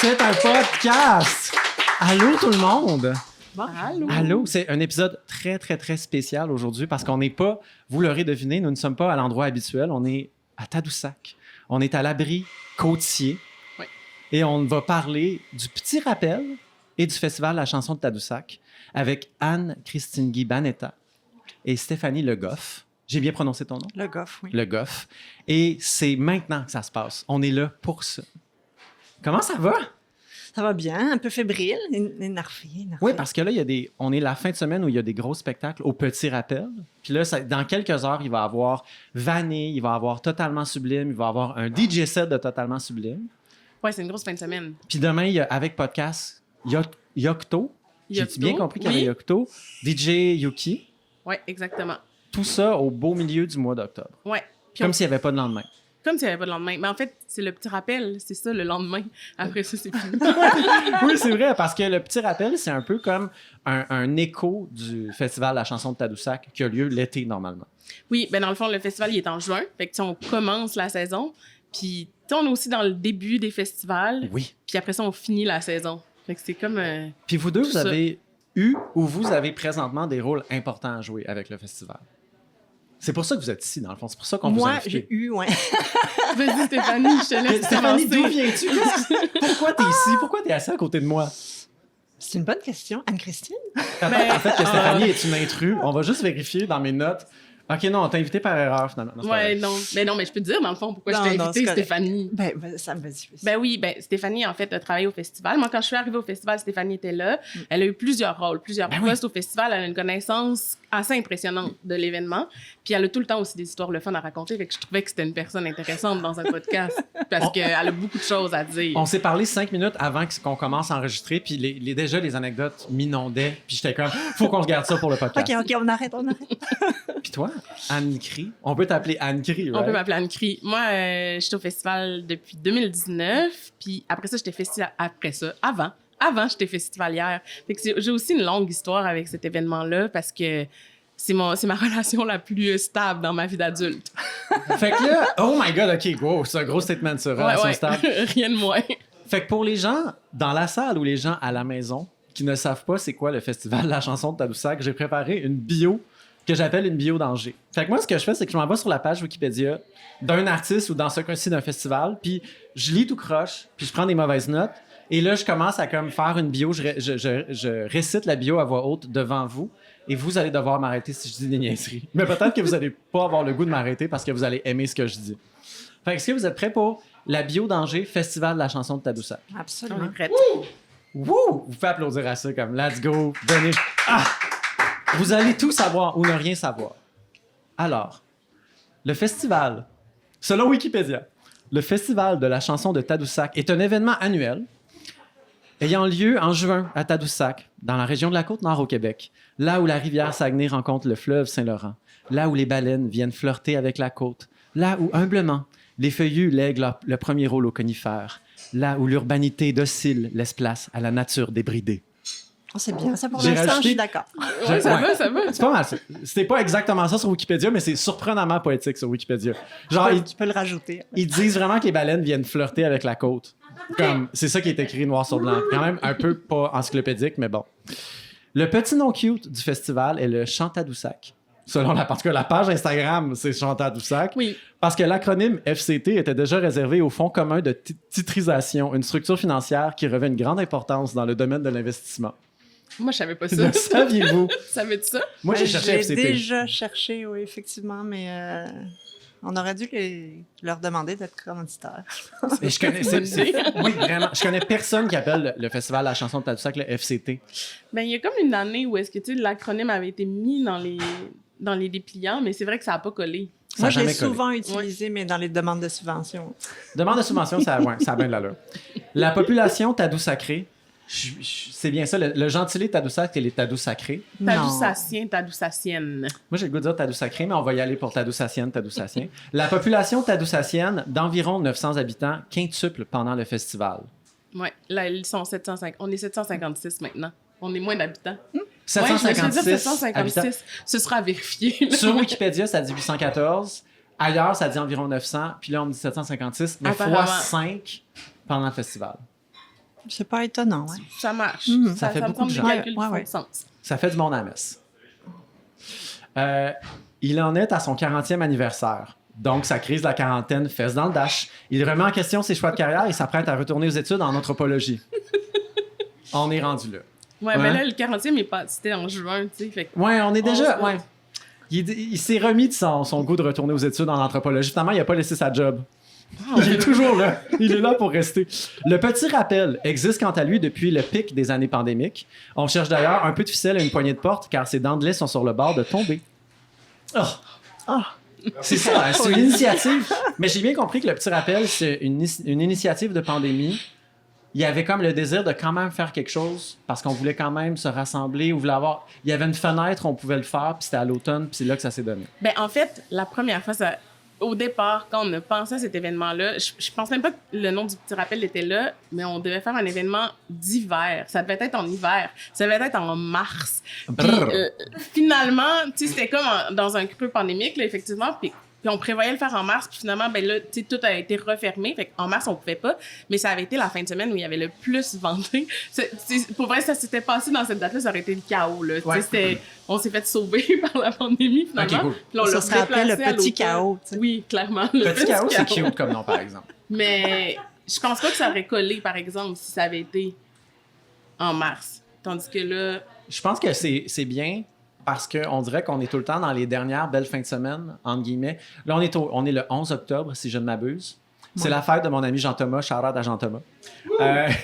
C'est un podcast! Allô tout le monde! Bon. Allô! Allô! C'est un épisode très, très, très spécial aujourd'hui parce qu'on n'est pas, vous l'aurez deviné, nous ne sommes pas à l'endroit habituel. On est à Tadoussac. On est à l'abri côtier. Oui. Et on va parler du Petit Rappel et du Festival de la chanson de Tadoussac avec Anne-Christine Guy Banetta et Stéphanie Le Goff. J'ai bien prononcé ton nom? Le Goff, oui. Le Goff. Et c'est maintenant que ça se passe. On est là pour ça. Comment ça va? Ça va bien, un peu fébrile, énervé. Oui, parce que là, on est la fin de semaine où il y a des gros spectacles au Petit Rappel. Puis là, dans quelques heures, il va y avoir Vanille, il va y avoir Totalement Sublime, il va y avoir un DJ set de Totalement Sublime. Oui, c'est une grosse fin de semaine. Puis demain, il y a, avec podcast, Yocto. J'ai-tu bien compris qu'il y avait Yocto? DJ Yuki. Oui, exactement. Tout ça au beau milieu du mois d'octobre. Oui. Comme s'il n'y avait pas de lendemain. Comme s'il n'y avait pas de lendemain. Mais en fait, c'est le Petit Rappel, c'est ça, le lendemain. Après ça, c'est fini. Oui, c'est vrai, parce que le Petit Rappel, c'est un peu comme un écho du Festival de la chanson de Tadoussac qui a lieu l'été, normalement. Oui, ben dans le fond, le festival, il est en juin. Fait que, on commence la saison. Puis, on est aussi dans le début des festivals. Oui. Puis après ça, on finit la saison. Fait que c'est comme... Puis vous deux, vous avez eu ou vous avez présentement des rôles importants à jouer avec le festival. C'est pour ça que vous êtes ici, dans le fond. C'est pour ça qu'on vous a invité. Moi, j'ai eu, ouais. Vas-y, Stéphanie, je te laisse Stéphanie, commencer. d'où viens-tu? Pourquoi t'es ici? Pourquoi t'es assise à côté de moi? C'est une bonne question. Anne-Christine? En fait, que Stéphanie est une intrue. On va juste vérifier dans mes notes. OK, non, on t'a invité par erreur, finalement. Non, non. Mais non, mais je peux te dire, dans le fond, pourquoi je t'ai invité, Stéphanie. Ça me dit. Ben oui, Stéphanie, en fait, a travaillé au festival. Moi, quand je suis arrivée au festival, Stéphanie était là. Elle a eu plusieurs rôles, plusieurs postes au festival. Elle a une connaissance assez impressionnante de l'événement. Puis elle a tout le temps aussi des histoires le fun à raconter. Fait que je trouvais que c'était une personne intéressante dans un podcast parce qu'elle a beaucoup de choses à dire. On s'est parlé 5 minutes avant qu'on commence à enregistrer, puis déjà, les anecdotes m'inondaient. Puis j'étais comme, faut qu'on regarde ça pour le podcast. OK, on arrête. Puis toi, Anne-Cri, on peut t'appeler Anne-Cri, right? On peut m'appeler Anne-Cri. Moi, j'étais au festival depuis 2019, puis après ça, avant, j'étais festivalière. Fait que j'ai aussi une longue histoire avec cet événement-là parce que c'est ma relation la plus stable dans ma vie d'adulte. Fait que là, oh my God, OK, wow, c'est un gros statement sur relation stable. Rien de moins. Fait que pour les gens dans la salle ou les gens à la maison qui ne savent pas c'est quoi le festival de la chanson de Tadoussac, j'ai préparé une bio que j'appelle une bio d'Angers. Fait que moi, ce que je fais, c'est que je m'en vais sur la page Wikipédia d'un artiste ou dans ce cas-ci d'un festival, puis je lis tout croche, puis je prends des mauvaises notes, et là, je commence à comme faire une bio, je récite la bio à voix haute devant vous, et vous allez devoir m'arrêter si je dis des niaiseries. Mais peut-être que vous n'allez pas avoir le goût de m'arrêter parce que vous allez aimer ce que je dis. Fait que est-ce que vous êtes prêts pour la bio d'Angers, Festival de la chanson de Tadoussac? Absolument. On est prête. Wouh! Vous pouvez applaudir à ça comme « Let's go! » Donnez... Ah! Vous allez tout savoir ou ne rien savoir. Alors, le festival, selon Wikipédia, le Festival de la chanson de Tadoussac est un événement annuel ayant lieu en juin à Tadoussac, dans la région de la Côte-Nord au Québec, là où la rivière Saguenay rencontre le fleuve Saint-Laurent, là où les baleines viennent flirter avec la côte, là où, humblement, les feuillus lèguent le premier rôle aux conifères, là où l'urbanité docile laisse place à la nature débridée. Oh, c'est bien, ça pour J'ai l'instant, rajouté- je suis d'accord. Ouais, ça va. C'est pas mal. C'était pas exactement ça sur Wikipédia, mais c'est surprenamment poétique sur Wikipédia. Genre, Tu peux le rajouter. ils disent vraiment que les baleines viennent flirter avec la côte. Comme, c'est ça qui est écrit noir sur blanc. Quand même un peu pas encyclopédique, mais bon. Le petit nom cute du festival est le Chant Tadoussac. Parce que la page Instagram, c'est Chant Tadoussac. Oui. Parce que l'acronyme FCT était déjà réservé au Fonds commun de titrisation, une structure financière qui revêt une grande importance dans le domaine de l'investissement. Moi, je savais pas ça. Le saviez-vous? Savais-tu ça? Moi, j'ai cherché J'ai FCT. déjà cherché, oui, effectivement, mais on aurait dû leur demander d'être commanditaire. Et je connais, oui, vraiment. Je connais personne qui appelle le Festival de la chanson de Tadoussac le FCT. Ben, il y a comme une année où est-ce que, tu sais, l'acronyme avait été mis dans les dépliants, mais c'est vrai que ça n'a pas collé. Ça a Moi, je l'ai jamais collé. souvent utilisé, mais dans les demandes de subvention. Demande de subvention, ça a bien de l'allure. La population Tadousacrée, c'est bien ça, le gentilé Tadoussac et les Tadousacrés. Tadoussaciens, Tadoussaciennes. Moi, j'ai le goût de dire Tadousacré, mais on va y aller pour Tadoussacienne, Tadoussaciens. La population tadoussacienne d'environ 900 habitants quintuple pendant le festival. Ouais, là, ils sont 750. On est 756 maintenant. On est moins d'habitants. 756 Ouais, 756. Ce sera à vérifier. Là. Sur Wikipédia, ça dit 814. Ailleurs, ça dit environ 900. Puis là, on dit 756, mais fois 5 pendant le festival. C'est pas étonnant, ouais. Ça marche. Ça fait me beaucoup de semble gens. des calculs qui font Ouais. sens. Ça fait du monde à la messe. Il en est à son 40e anniversaire. Donc, sa crise de la quarantaine fesse dans le dash. Il remet en question ses choix de carrière et s'apprête à retourner aux études en anthropologie. On est rendu là. Ouais, mais là, le 40e, c'était en juin, tu sais. Fait que Ouais, on est déjà... On se- Ouais. Il s'est remis de son goût de retourner aux études en anthropologie. Finalement, il n'a pas laissé sa job. Il est toujours là. Il est là pour rester. Le petit rappel existe quant à lui depuis le pic des années pandémiques. On cherche d'ailleurs un peu de ficelle et une poignée de porte car ses dents de lait sont sur le bord de tomber. C'est ça, hein, c'est une initiative. Mais j'ai bien compris que le petit rappel, c'est une initiative de pandémie. Il y avait comme le désir de quand même faire quelque chose parce qu'on voulait quand même se rassembler. Il y avait une fenêtre, on pouvait le faire, puis c'était à l'automne, puis c'est là que ça s'est donné. Ben, en fait, la première fois, au départ, quand on a pensé à cet événement-là, je pense même pas que le nom du petit rappel était là, mais on devait faire un événement d'hiver. Ça devait être en hiver. Ça devait être en mars. Puis, finalement, tu sais, c'était comme dans un creux pandémique, là, effectivement. Puis on prévoyait le faire en mars, puis finalement, ben là, tu sais, tout a été refermé. Fait qu'en mars, on pouvait pas. Mais ça avait été la fin de semaine où il y avait le plus vendu. Pour vrai, ça s'était passé dans cette date-là, ça aurait été le chaos, là. Ouais. Tu sais, on s'est fait sauver par la pandémie, finalement. Ok, cool. Puis là, on Ça l'a se rappelait le déplacé à petit l'automne. chaos, tu sais. Oui, clairement. Petit chaos, c'est cute comme nom, par exemple. Mais je pense pas que ça aurait collé, par exemple, si ça avait été en mars. Tandis que là, Je pense que c'est bien parce qu'on dirait qu'on est tout le temps dans les dernières belles fins de semaine, entre guillemets. Là, on est le 11 octobre, si je ne m'abuse. C'est la fête de mon ami Jean-Thomas, shout-out à Jean-Thomas,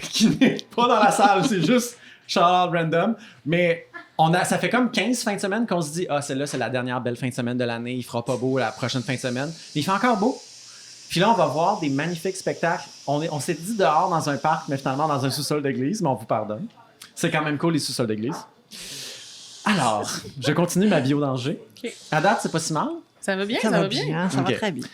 qui n'est pas dans la salle, c'est juste shout-out random. Mais ça fait comme 15 fins de semaine qu'on se dit « Ah, celle-là, c'est la dernière belle fin de semaine de l'année, il fera pas beau la prochaine fin de semaine. » Mais il fait encore beau. Puis là, on va voir des magnifiques spectacles. On s'est dit dehors dans un parc, mais finalement dans un sous-sol d'église, mais on vous pardonne. C'est quand même cool, les sous-sols d'église. Alors, je continue ma bio d'Angers. OK. À date, c'est pas si mal. ça va bien, Ça va bien, ça Ok. va très bien.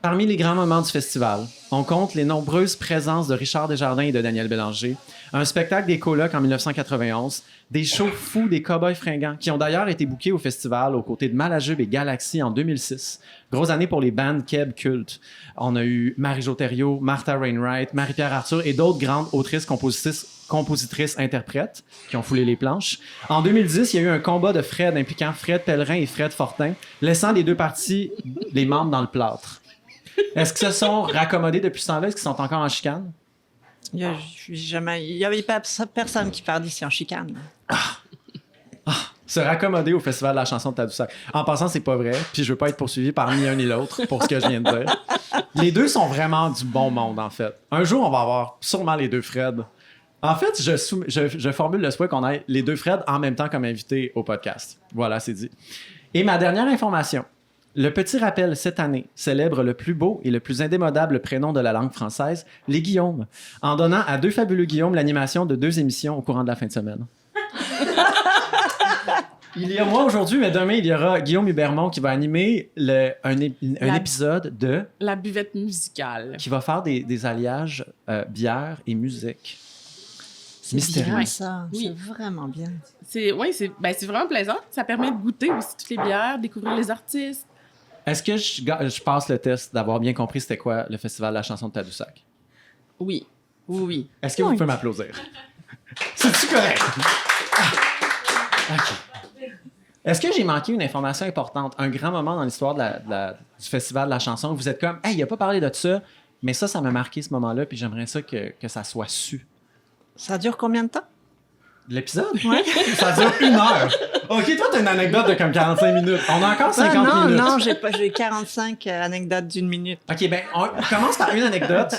Parmi les grands moments du festival, on compte les nombreuses présences de Richard Desjardins et de Daniel Bélanger, un spectacle des colocs en 1991, des shows fous des Cowboys fringants, qui ont d'ailleurs été bookés au festival aux côtés de Malajube et Galaxy en 2006. Grosse année pour les bands Keb cultes. On a eu Marie-Jo Thériault, Martha Wainwright, Marie-Pierre Arthur et d'autres grandes autrices, compositrices, interprètes qui ont foulé les planches. En 2010, il y a eu un combat de Fred impliquant Fred Pellerin et Fred Fortin, laissant les deux parties les membres dans le plâtre. Est-ce qu'ils se sont raccommodés depuis ce temps-là? Est-ce qu'ils sont encore en chicane? Il y avait personne qui part d'ici en chicane. Se raccommoder au Festival de la chanson de Tadoussac. En passant, c'est pas vrai, puis je veux pas être poursuivi par ni un ni l'autre pour ce que je viens de dire. Les deux sont vraiment du bon monde, en fait. Un jour, on va avoir sûrement les deux Fred. En fait, je formule le souhait qu'on ait les deux Fred en même temps comme invités au podcast. Voilà, c'est dit. Et ma dernière information. Le Petit Rappel, cette année, célèbre le plus beau et le plus indémodable prénom de la langue française, les Guillaume, en donnant à deux fabuleux Guillaume l'animation de 2 émissions au courant de la fin de semaine. Il y a moi aujourd'hui, mais demain, il y aura Guillaume Hubermont qui va animer un épisode de... La buvette musicale. qui va faire des alliages bière et musique. C'est Mystérieux. bien ça, Oui. c'est vraiment bien. C'est vraiment plaisant. Ça permet de goûter aussi toutes les bières, découvrir les artistes. Est-ce que je passe le test d'avoir bien compris c'était quoi le Festival de la chanson de Tadoussac? Oui. Oui. Est-ce que vous pouvez m'applaudir? C'est-tu correct? OK. Est-ce que j'ai manqué une information importante? Un grand moment dans l'histoire du Festival de la chanson où vous êtes comme « Hey, il a pas parlé de ça, mais ça m'a marqué ce moment-là, puis j'aimerais ça que ça soit su. » Ça dure combien de temps? L'épisode? Ouais. Ça dure 1 heure. OK, toi, t'as une anecdote de comme 45 minutes. On a encore 50 minutes. Non, j'ai 45 anecdotes d'1 minute. OK, ben, on commence par une anecdote.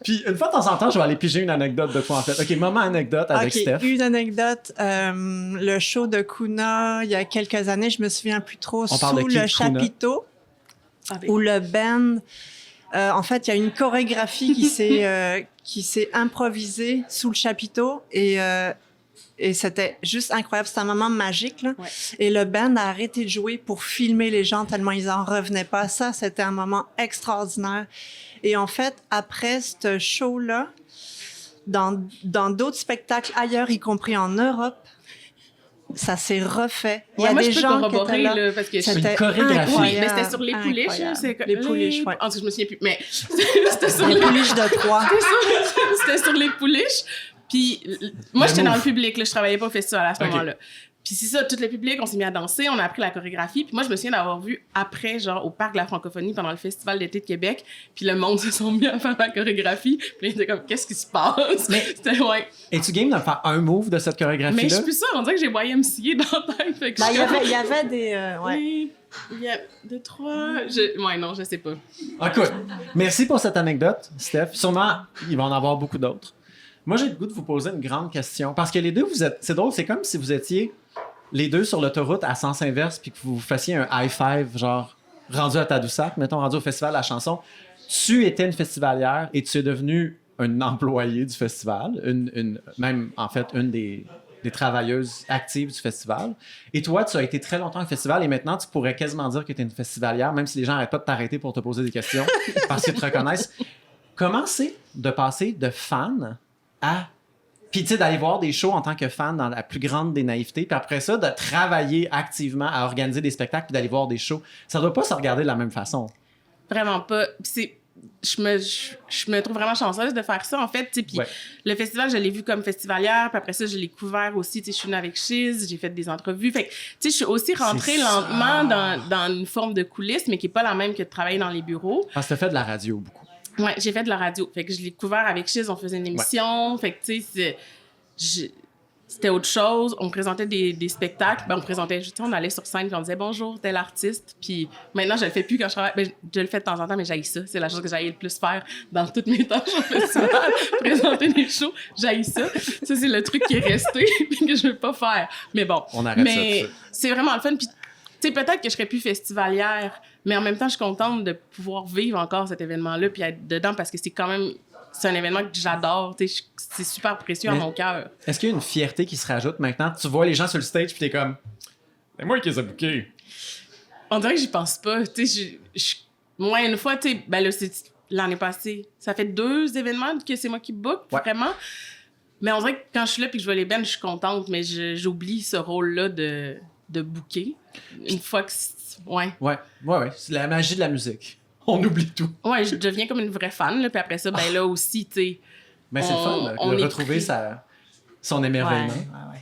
Puis, une fois de temps en temps, je vais aller piger une anecdote de toi, en fait. OK, moment anecdote avec OK, Steph. une anecdote. Le show de Kuna, il y a quelques années, je me souviens plus trop, On parle de sous qui, le Kuna? chapiteau, où le band... en fait, il y a une chorégraphie qui s'est improvisée sous le chapiteau et c'était juste incroyable. C'était un moment magique, là. Ouais. Et le band a arrêté de jouer pour filmer les gens tellement ils en revenaient pas. Ça, c'était un moment extraordinaire. Et en fait, après ce show-là, dans d'autres spectacles ailleurs, y compris en Europe, ça s'est refait. Il y a moi, des je peux gens qui corroborer, étaient là. là, parce que C'était une chorégraphie. Oui, incroyable, mais c'était sur les pouliches. incroyable. Les pouliches, ouais. En tout cas, je me souviens plus. Mais c'était sur Les les pouliches de Troyes. C'était sur les pouliches. Puis moi, Le j'étais dans move. le public, là, je travaillais pas au festival à ce Ok. moment-là. Puis c'est ça, tout le public, on s'est mis à danser, on a appris la chorégraphie. Puis moi, je me souviens d'avoir vu après, genre, au Parc de la Francophonie, pendant le Festival d'été de Québec, puis le monde se sont mis à faire la chorégraphie. Puis ils étaient comme, qu'est-ce qui se passe? Mais- C'était, ouais. Es-tu game de me faire un move de cette Mais je chorégraphie-là? suis plus sûre, on dirait que j'ai YMCA dans la tête. Fait que Ben, je suis comme, il y avait des... ouais. oui, il y a 2, 3... Ouais, non, je sais pas. Ah, écoute, merci pour cette anecdote, Steph. Sûrement, il va en avoir beaucoup d'autres. Moi, j'ai le goût de vous poser une grande question. Parce que les deux, vous êtes... C'est drôle, c'est comme si vous étiez les deux sur l'autoroute à sens inverse puis que vous fassiez un high five, genre, rendu à Tadoussac, mettons, rendu au festival de la chanson. Tu étais une festivalière et tu es devenue un employé du festival, même, en fait, une des travailleuses actives du festival. Et toi, tu as été très longtemps au festival et maintenant, tu pourrais quasiment dire que tu es une festivalière, même si les gens n'arrêtent pas de t'arrêter pour te poser des questions parce qu'ils te reconnaissent. Comment c'est de passer de fan à... Puis, tu sais, d'aller voir des shows en tant que fan dans la plus grande des naïvetés, puis après ça, de travailler activement à organiser des spectacles puis d'aller voir des shows. Ça doit pas se regarder de la même façon. Vraiment pas. Puis je me trouve vraiment chanceuse de faire ça, en fait. Puis Ouais. le festival, je l'ai vu comme festivalière. Puis après ça, je l'ai couvert aussi. Je suis venue avec Shiz, j'ai fait des entrevues. Fait que, je suis aussi rentrée C'est ça. lentement dans une forme de coulisses, mais qui n'est pas la même que de travailler dans les bureaux. Parce que tu fait de la radio beaucoup. Ouais, j'ai fait de la radio. Fait que je l'ai couvert avec Shiz, on faisait une émission. Fait que, tu sais, c'était autre chose. On présentait des spectacles. Ben, on allait sur scène puis on disait bonjour, tel artiste. Puis maintenant, je le fais plus quand je travaille. Ben, je le fais de temps en temps, mais j'haïs ça. C'est la chose que j'haïs le plus faire dans toutes mes tâches au festival. Présenter des shows, j'haïs ça. Ça, c'est le truc qui est resté puis que je veux pas faire. Mais bon. On arrête ça tout de Mais suite. c'est vraiment le fun. Puis, tu sais, peut-être que je serais plus festivalière, mais en même temps, je suis contente de pouvoir vivre encore cet événement-là puis être dedans parce que c'est quand même... C'est un événement que j'adore. C'est super précieux à Mais- mon cœur. Est-ce qu'il y a une fierté qui se rajoute maintenant? Tu vois les gens sur le stage puis t'es comme... C'est moi qui les ai bookés. On dirait que j'y pense pas. Tu sais, moi, une fois, tu sais, ben là, c'est l'année passée. Ça fait 2 événements que c'est moi qui book, Ouais. vraiment. Mais on dirait que quand je suis là puis que je vois les bands, je suis contente, mais j'oublie ce rôle-là de booker. Une fois que... Ouais. Ouais. C'est la magie de la musique. On oublie tout. Ouais, je deviens comme une vraie fan, là. Puis après ça, ben là aussi, tu sais... Mais c'est le fun, là, on de est retrouver pris. son émerveillement. Ouais.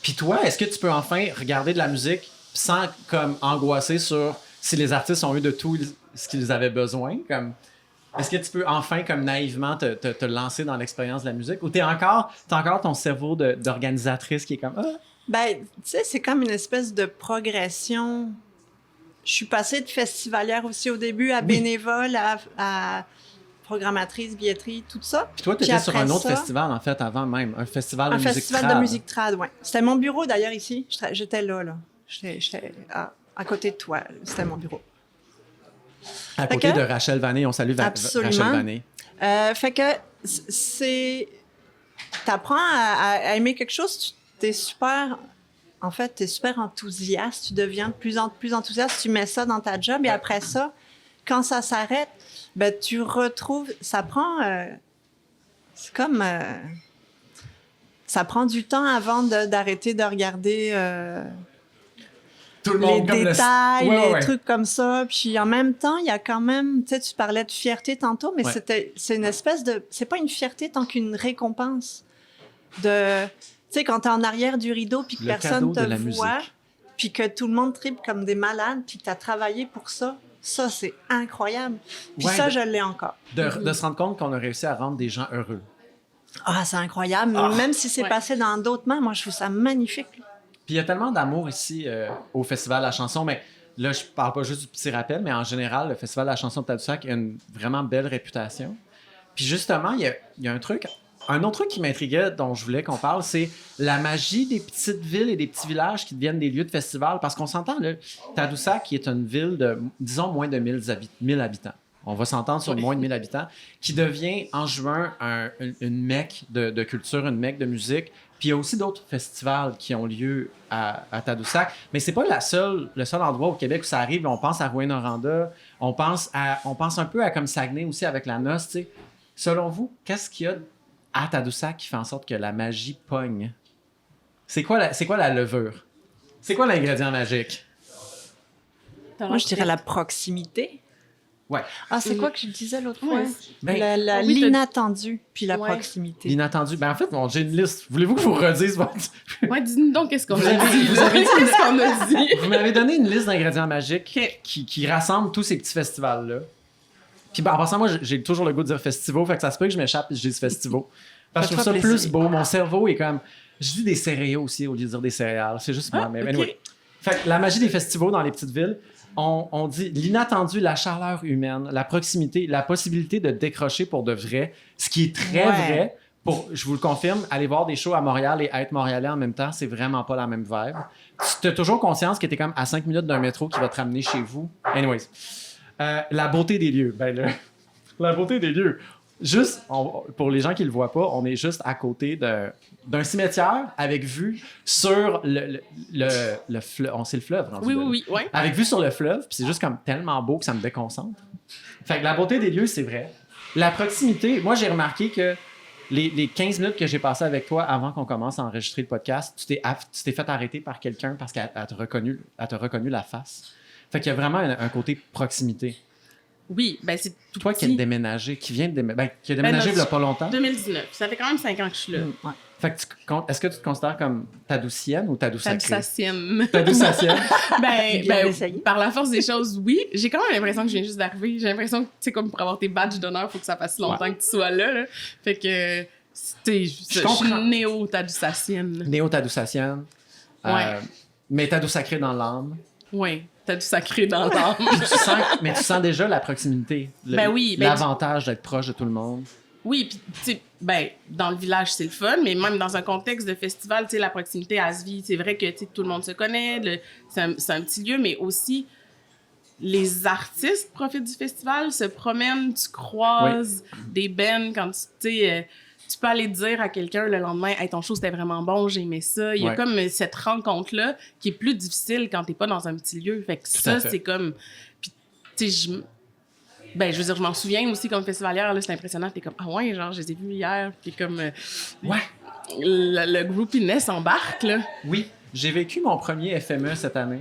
Puis toi, est-ce que tu peux enfin regarder de la musique sans comme angoisser sur si les artistes ont eu de tout ce qu'ils avaient besoin? Comme, est-ce que tu peux enfin comme naïvement te lancer dans l'expérience de la musique? Ou t'as encore ton cerveau d'organisatrice qui est comme... Ah! Ben, tu sais, c'est comme une espèce de progression. Je suis passée de festivalière aussi au début à bénévole, à programmatrice, billetterie, tout ça. Puis toi, tu Puis étais sur après un autre ça, festival, en fait, avant même. Un festival de un musique festival trad. de musique trad, oui. C'était mon bureau, d'ailleurs, ici. J'étais là. J'étais à côté de toi. C'était mon bureau. À côté Fait que- de Rachel Vanet. On salue Absolument. Rachel Vanet. Fait que c'est... T'apprends à aimer quelque chose, t'es super... En fait, t'es super enthousiaste, tu deviens de plus en plus enthousiaste, tu mets ça dans ta job et après ça, quand ça s'arrête, ben tu retrouves... Ça prend... c'est comme... ça prend du temps avant d'arrêter de regarder Tout le les monde comme détails, Ouais, les ouais. trucs comme ça. Puis en même temps, il y a quand même... Tu sais, tu parlais de fierté tantôt, mais Ouais. c'est une espèce de... C'est pas une fierté tant qu'une récompense de... Tu sais, quand t'es en arrière du rideau puis que Le personne cadeau de la te voit, musique. puis que tout le monde tripe comme des malades, puis que t'as travaillé pour ça, ça, c'est incroyable. Puis Ouais, ça, je l'ai encore. De se rendre compte qu'on a réussi à rendre des gens heureux. Ah, c'est incroyable. Même si c'est Ouais. passé dans d'autres mains, moi, je trouve ça magnifique. Puis il y a tellement d'amour ici au Festival de la chanson, mais là, je parle pas juste du petit rappel, mais en général, le Festival de la chanson de Tadoussac a une vraiment belle réputation. Puis justement, il y a un autre truc qui m'intriguait, dont je voulais qu'on parle, c'est la magie des petites villes et des petits villages qui deviennent des lieux de festival. Parce qu'on s'entend, là, Tadoussac, qui est une ville de, disons, moins de 1000 habitants. On va s'entendre sur moins de 1000 habitants, qui devient en juin une mecque de culture, une mecque de musique. Puis il y a aussi d'autres festivals qui ont lieu à Tadoussac. Mais c'est pas le seul endroit au Québec où ça arrive. On pense à Rouyn-Noranda, on pense un peu à comme Saguenay aussi avec la noce, tu sais. Selon vous, qu'est-ce qu'il y a à Tadoussac qui fait en sorte que la magie pogne? C'est quoi la levure? C'est quoi l'ingrédient magique? Moi, je dirais la proximité. Ouais. Ah, c'est quoi que je disais l'autre fois? Ouais. Ben, oui, L'inattendu, puis la Ouais. proximité. L'inattendu. Ben, en fait, bon, j'ai une liste. Voulez-vous que je vous redise votre... Ouais, dis-nous donc qu'est-ce qu'on Vous a avez- dit. vous avez dit- Qu'est-ce qu'on a dit? Vous m'avez donné une liste d'ingrédients magiques Ok. qui rassemble tous ces petits festivals-là. Puis ben, en passant, moi, j'ai toujours le goût de dire festivals, fait que ça se peut que je m'échappe et je dise festivals. Parce que je trouve ça Fais-toi plus beau. Mon cerveau est comme... Je dis des céréaux aussi au lieu de dire des céréales. C'est juste moi, mais ok. anyway. Fait que la magie des festivals dans les petites villes, on dit l'inattendu, la chaleur humaine, la proximité, la possibilité de décrocher pour de vrai, ce qui est très Ouais. vrai. Je vous le confirme, aller voir des shows à Montréal et être montréalais en même temps, c'est vraiment pas la même vibe. Tu as toujours conscience que tu es comme à 5 minutes d'un métro qui va te ramener chez vous. Anyways. La beauté des lieux. Ben, la beauté des lieux. Juste, pour les gens qui le voient pas, on est juste à côté d'un cimetière avec vue sur le fleuve. C'est le fleuve, rendu là. Oui, ouais. Avec vue sur le fleuve, puis c'est juste comme tellement beau que ça me déconcentre. Fait que la beauté des lieux, c'est vrai. La proximité, moi j'ai remarqué que les 15 minutes que j'ai passées avec toi avant qu'on commence à enregistrer le podcast, tu t'es fait arrêter par quelqu'un parce qu'elle t'a reconnu la face. Fait qu'il y a vraiment un côté proximité. Oui, ben c'est tout Toi qui as petit. déménagé, qui a déménagé il y a pas longtemps. 2019. Ça fait quand même 5 ans que je suis là. Ouais. Fait que est-ce que tu te considères comme Tadoussacienne ou Tadoussacrienne? Tadoussacienne. Tadoussacienne. Bien essayé. Par la force des choses, oui. J'ai quand même l'impression que je viens juste d'arriver. J'ai l'impression que, tu sais, comme pour avoir tes badges d'honneur, il faut que ça fasse longtemps que tu sois là. Fait que, je suis comprends. néo-Tadoussacienne. Néo-Tadoussacienne. Ouais. Mais Tadoussacriée dans l'âme. Oui, Tadoussacriée dans l'âme. Mais tu sens déjà la proximité. Ben oui, ben L'avantage d'être proche de tout le monde. Oui, puis tu sais, ben, dans le village, c'est le fun, mais même dans un contexte de festival, tu sais, la proximité, elle se vit. C'est vrai que, tu sais, tout le monde se connaît, c'est un petit lieu, mais aussi, les artistes profitent du festival, se promènent, tu croises des bands quand tu sais, tu peux aller dire à quelqu'un le lendemain, hey, ton show c'était vraiment bon, j'ai aimé ça. Il y a Ouais. comme cette rencontre-là qui est plus difficile quand t'es pas dans un petit lieu. Fait que Tout à ça, fait. c'est comme. Puis, tu sais, je veux dire, je m'en souviens aussi comme festivalière, là, c'est impressionnant. T'es comme, ah ouais, genre, je les ai vus hier. Puis comme, Ouais. le groupiness embarque, là. Oui. J'ai vécu mon premier FME cette année.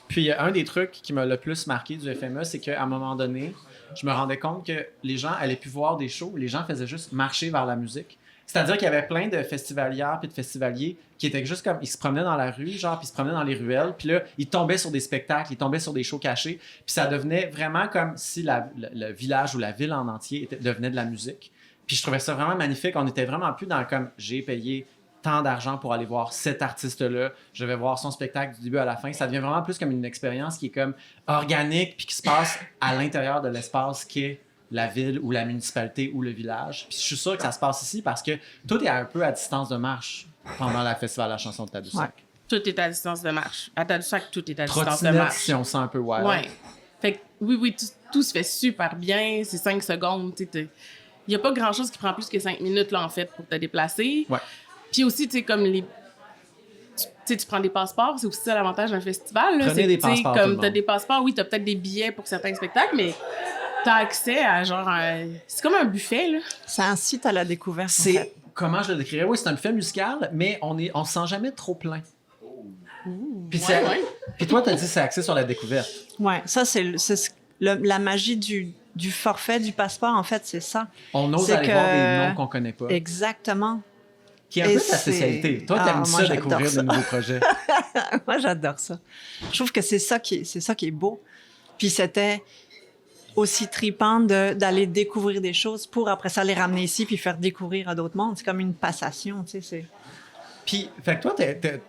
Puis un des trucs qui m'a le plus marqué du FME, c'est qu'à un moment donné, je me rendais compte que les gens allaient plus voir des shows, les gens faisaient juste marcher vers la musique. C'est-à-dire qu'il y avait plein de festivalières puis de festivaliers qui étaient juste comme, ils se promenaient dans la rue, genre, puis ils se promenaient dans les ruelles, puis là, ils tombaient sur des spectacles, ils tombaient sur des shows cachés, puis ça devenait vraiment comme si le village ou la ville en entier devenait de la musique. Puis je trouvais ça vraiment magnifique. On était vraiment plus dans comme, j'ai payé tant d'argent pour aller voir cet artiste-là, je vais voir son spectacle du début à la fin. Ça devient vraiment plus comme une expérience qui est comme organique puis qui se passe à l'intérieur de l'espace qu'est la ville ou la municipalité ou le village. Puis je suis sûr que ça se passe ici parce que tout est un peu à distance de marche pendant la festival La Chanson de Tadoussac. Ouais. Tout est à distance de marche. À Tadoussac, tout est à distance de Trottinette, marche. si on sent un peu wild. Ouais. Fait que, oui, tout se fait super bien. C'est 5 secondes. Il n'y a pas grand-chose qui prend plus que 5 minutes, là, en fait, pour te déplacer. Ouais. Puis aussi, tu sais, comme tu prends des passeports, c'est aussi ça l'avantage d'un festival. Là. Prenez C'est des que, tu sais, passeports, tout le comme monde. t'as des passeports, oui, t'as peut-être des billets pour certains spectacles, mais t'as accès à genre c'est comme un buffet, là. C'est un site à la découverte, en C'est, fait. comment je le décrirais? Oui, c'est un buffet musical, mais on se sent jamais trop plein. Puis, Ouais. Puis toi, tu as dit que c'est axé sur la découverte. Ouais, ça, la magie du forfait, du passeport, en fait, c'est ça. On ose C'est aller que- voir des noms qu'on connaît pas. Exactement. Qui est un Et peu ta c'est- spécialité. Toi, Ah, t'aimes moi, ça j'adore découvrir ça. de nouveaux projets. Moi, j'adore ça. Je trouve que c'est ça qui est beau. Puis c'était aussi tripant d'aller découvrir des choses pour après ça les ramener ici puis faire découvrir à d'autres mondes. C'est comme une passation, tu sais. Puis, fait que toi,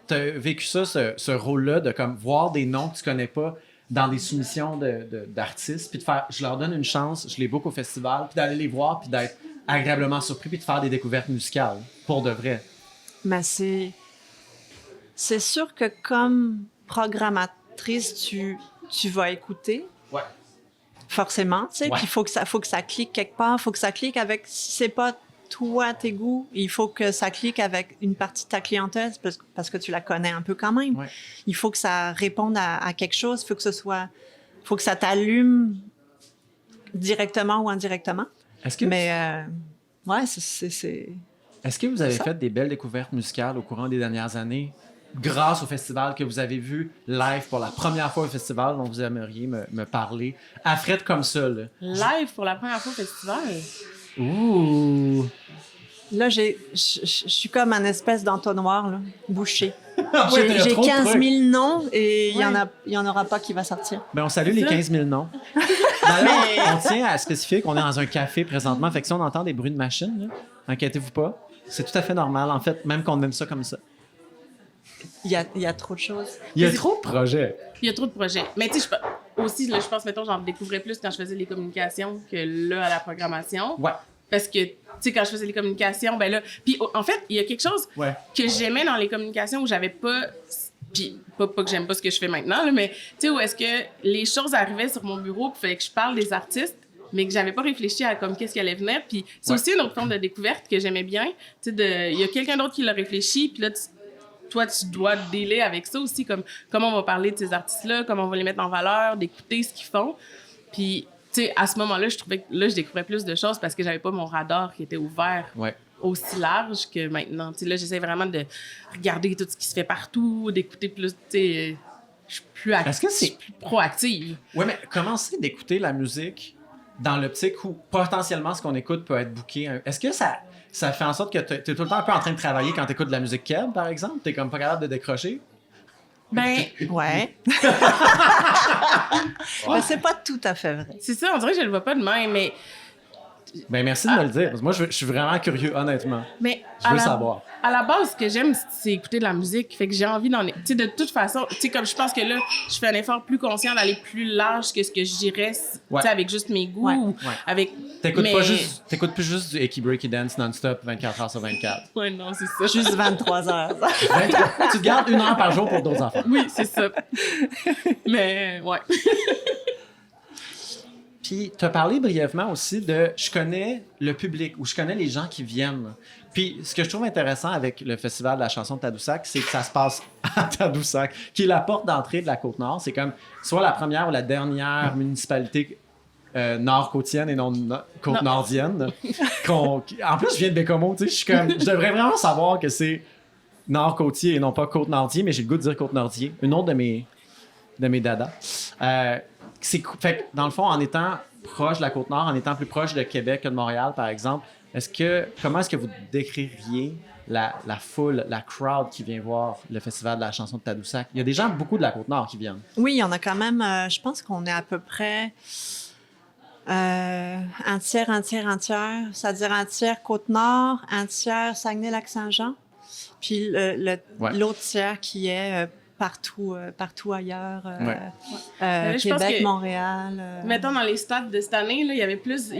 t'as vécu ça, ce rôle-là de comme voir des noms que tu connais pas dans des soumissions d'artistes, puis de faire, je leur donne une chance, je les book au festival, puis d'aller les voir, puis d'être agréablement surpris, puis de faire des découvertes musicales, pour de vrai. Mais c'est sûr que comme programmatrice, tu vas écouter. Ouais. Forcément, tu sais. Ouais. Puis il faut que ça clique quelque part. Il faut que ça clique avec, si c'est pas toi, tes goûts, il faut que ça clique avec une partie de ta clientèle parce que tu la connais un peu quand même. Ouais. Il faut que ça réponde à quelque chose. Il faut que ça t'allume directement ou indirectement. Est-ce que, Mais, ouais, est-ce que vous avez ça. fait des belles découvertes musicales au courant des dernières années grâce au festival, que vous avez vu live pour la première fois au festival, dont vous aimeriez me parler? À Fred comme ça, là. Live pour la première fois au festival. Ouh! Là, je suis comme un espèce d'entonnoir, là, bouché. Ouais, t'as J'ai trop de 15 trucs. 000 noms et Ouais. il y en aura pas qui va sortir. Ben, on salue les Ça. 15 000 noms. D'ailleurs, on tient à spécifier qu'on est dans un café présentement. Fait que si on entend des bruits de machine, là, inquiétez-vous pas. C'est tout à fait normal, en fait, même qu'on aime ça comme ça. Il y a trop de choses. Il y a trop de projets. Il y a trop de projets. Mais tu sais, aussi, là, je pense, mettons, j'en découvrais plus quand je faisais les communications que là, à la programmation. Ouais. Parce que, tu sais, quand je faisais les communications, ben là... Puis, en fait, il y a quelque chose Ouais. que j'aimais dans les communications où j'avais pas... Puis, pas que j'aime pas ce que je fais maintenant, là, mais tu sais, où est-ce que les choses arrivaient sur mon bureau, puis fallait que je parle des artistes, mais que j'avais pas réfléchi à comme qu'est-ce qui allait venir. Puis, c'est aussi une autre forme de découverte que j'aimais bien. Tu sais, il y a quelqu'un d'autre qui l'a réfléchi, puis là, toi, tu dois dealer avec ça aussi, comme comment on va parler de ces artistes-là, comment on va les mettre en valeur, d'écouter ce qu'ils font. Puis, tu sais, à ce moment-là, je trouvais que là, je découvrais plus de choses parce que j'avais pas mon radar qui était ouvert Ouais. aussi large que maintenant. Tu sais, là, j'essaie vraiment de regarder tout ce qui se fait partout, d'écouter plus, tu sais, je suis plus Est-ce que je suis plus proactive. Ouais, mais commencer d'écouter la musique dans l'optique où potentiellement ce qu'on écoute peut être booké. Est-ce que ça fait en sorte que t'es tout le temps un peu en train de travailler quand t'écoutes de la musique keb, par exemple? T'es comme pas capable de décrocher? Ben, Ouais. Mais c'est pas tout à fait vrai. c'est ça, on dirait que je le vois pas de même, mais Ben merci de me le dire, parce que moi, je suis vraiment curieux, honnêtement. Je veux savoir. À la base, ce que j'aime, c'est écouter de la musique. Fait que j'ai envie d'en... Tu sais, de toute façon, tu sais, comme je pense que là, je fais un effort plus conscient d'aller plus large que ce que je dirais, tu Ouais. sais, avec juste mes goûts, Ouais. ou Ouais. avec... T'écoutes mais- t'écoutes plus juste du Eki Breaky Dance non-stop 24 heures sur 24. Ouais, non, c'est ça. Juste 23 heures. 23 tu te gardes 1 heure par jour pour d'autres enfants. Oui, c'est ça. Mais, ouais. Puis, tu as parlé brièvement aussi de je connais le public ou je connais les gens qui viennent. Puis, ce que je trouve intéressant avec le Festival de la chanson de Tadoussac, c'est que ça se passe à Tadoussac, qui est la porte d'entrée de la Côte-Nord. C'est comme soit la première ou la dernière municipalité nord-côtienne et non côte-nordienne. En plus, je viens de Bécomo, tu sais, je devrais vraiment savoir que c'est nord-côtier et non pas côte-nordier, mais j'ai le goût de dire côte-nordier. Une autre de mes dadas. Fait que, dans le fond, en étant proche de la Côte-Nord, en étant plus proche de Québec que de Montréal, par exemple, comment est-ce que vous décririez la foule, la crowd qui vient voir le Festival de la chanson de Tadoussac? Il y a des gens, beaucoup de la Côte-Nord qui viennent. Oui, il y en a quand même, je pense qu'on est à peu près un tiers, c'est-à-dire un tiers Côte-Nord, un tiers Saguenay-Lac-Saint-Jean, puis l'autre tiers qui est partout ailleurs, Là, je pense Québec, que- Montréal. Mettons, dans les stats de cette année, là, il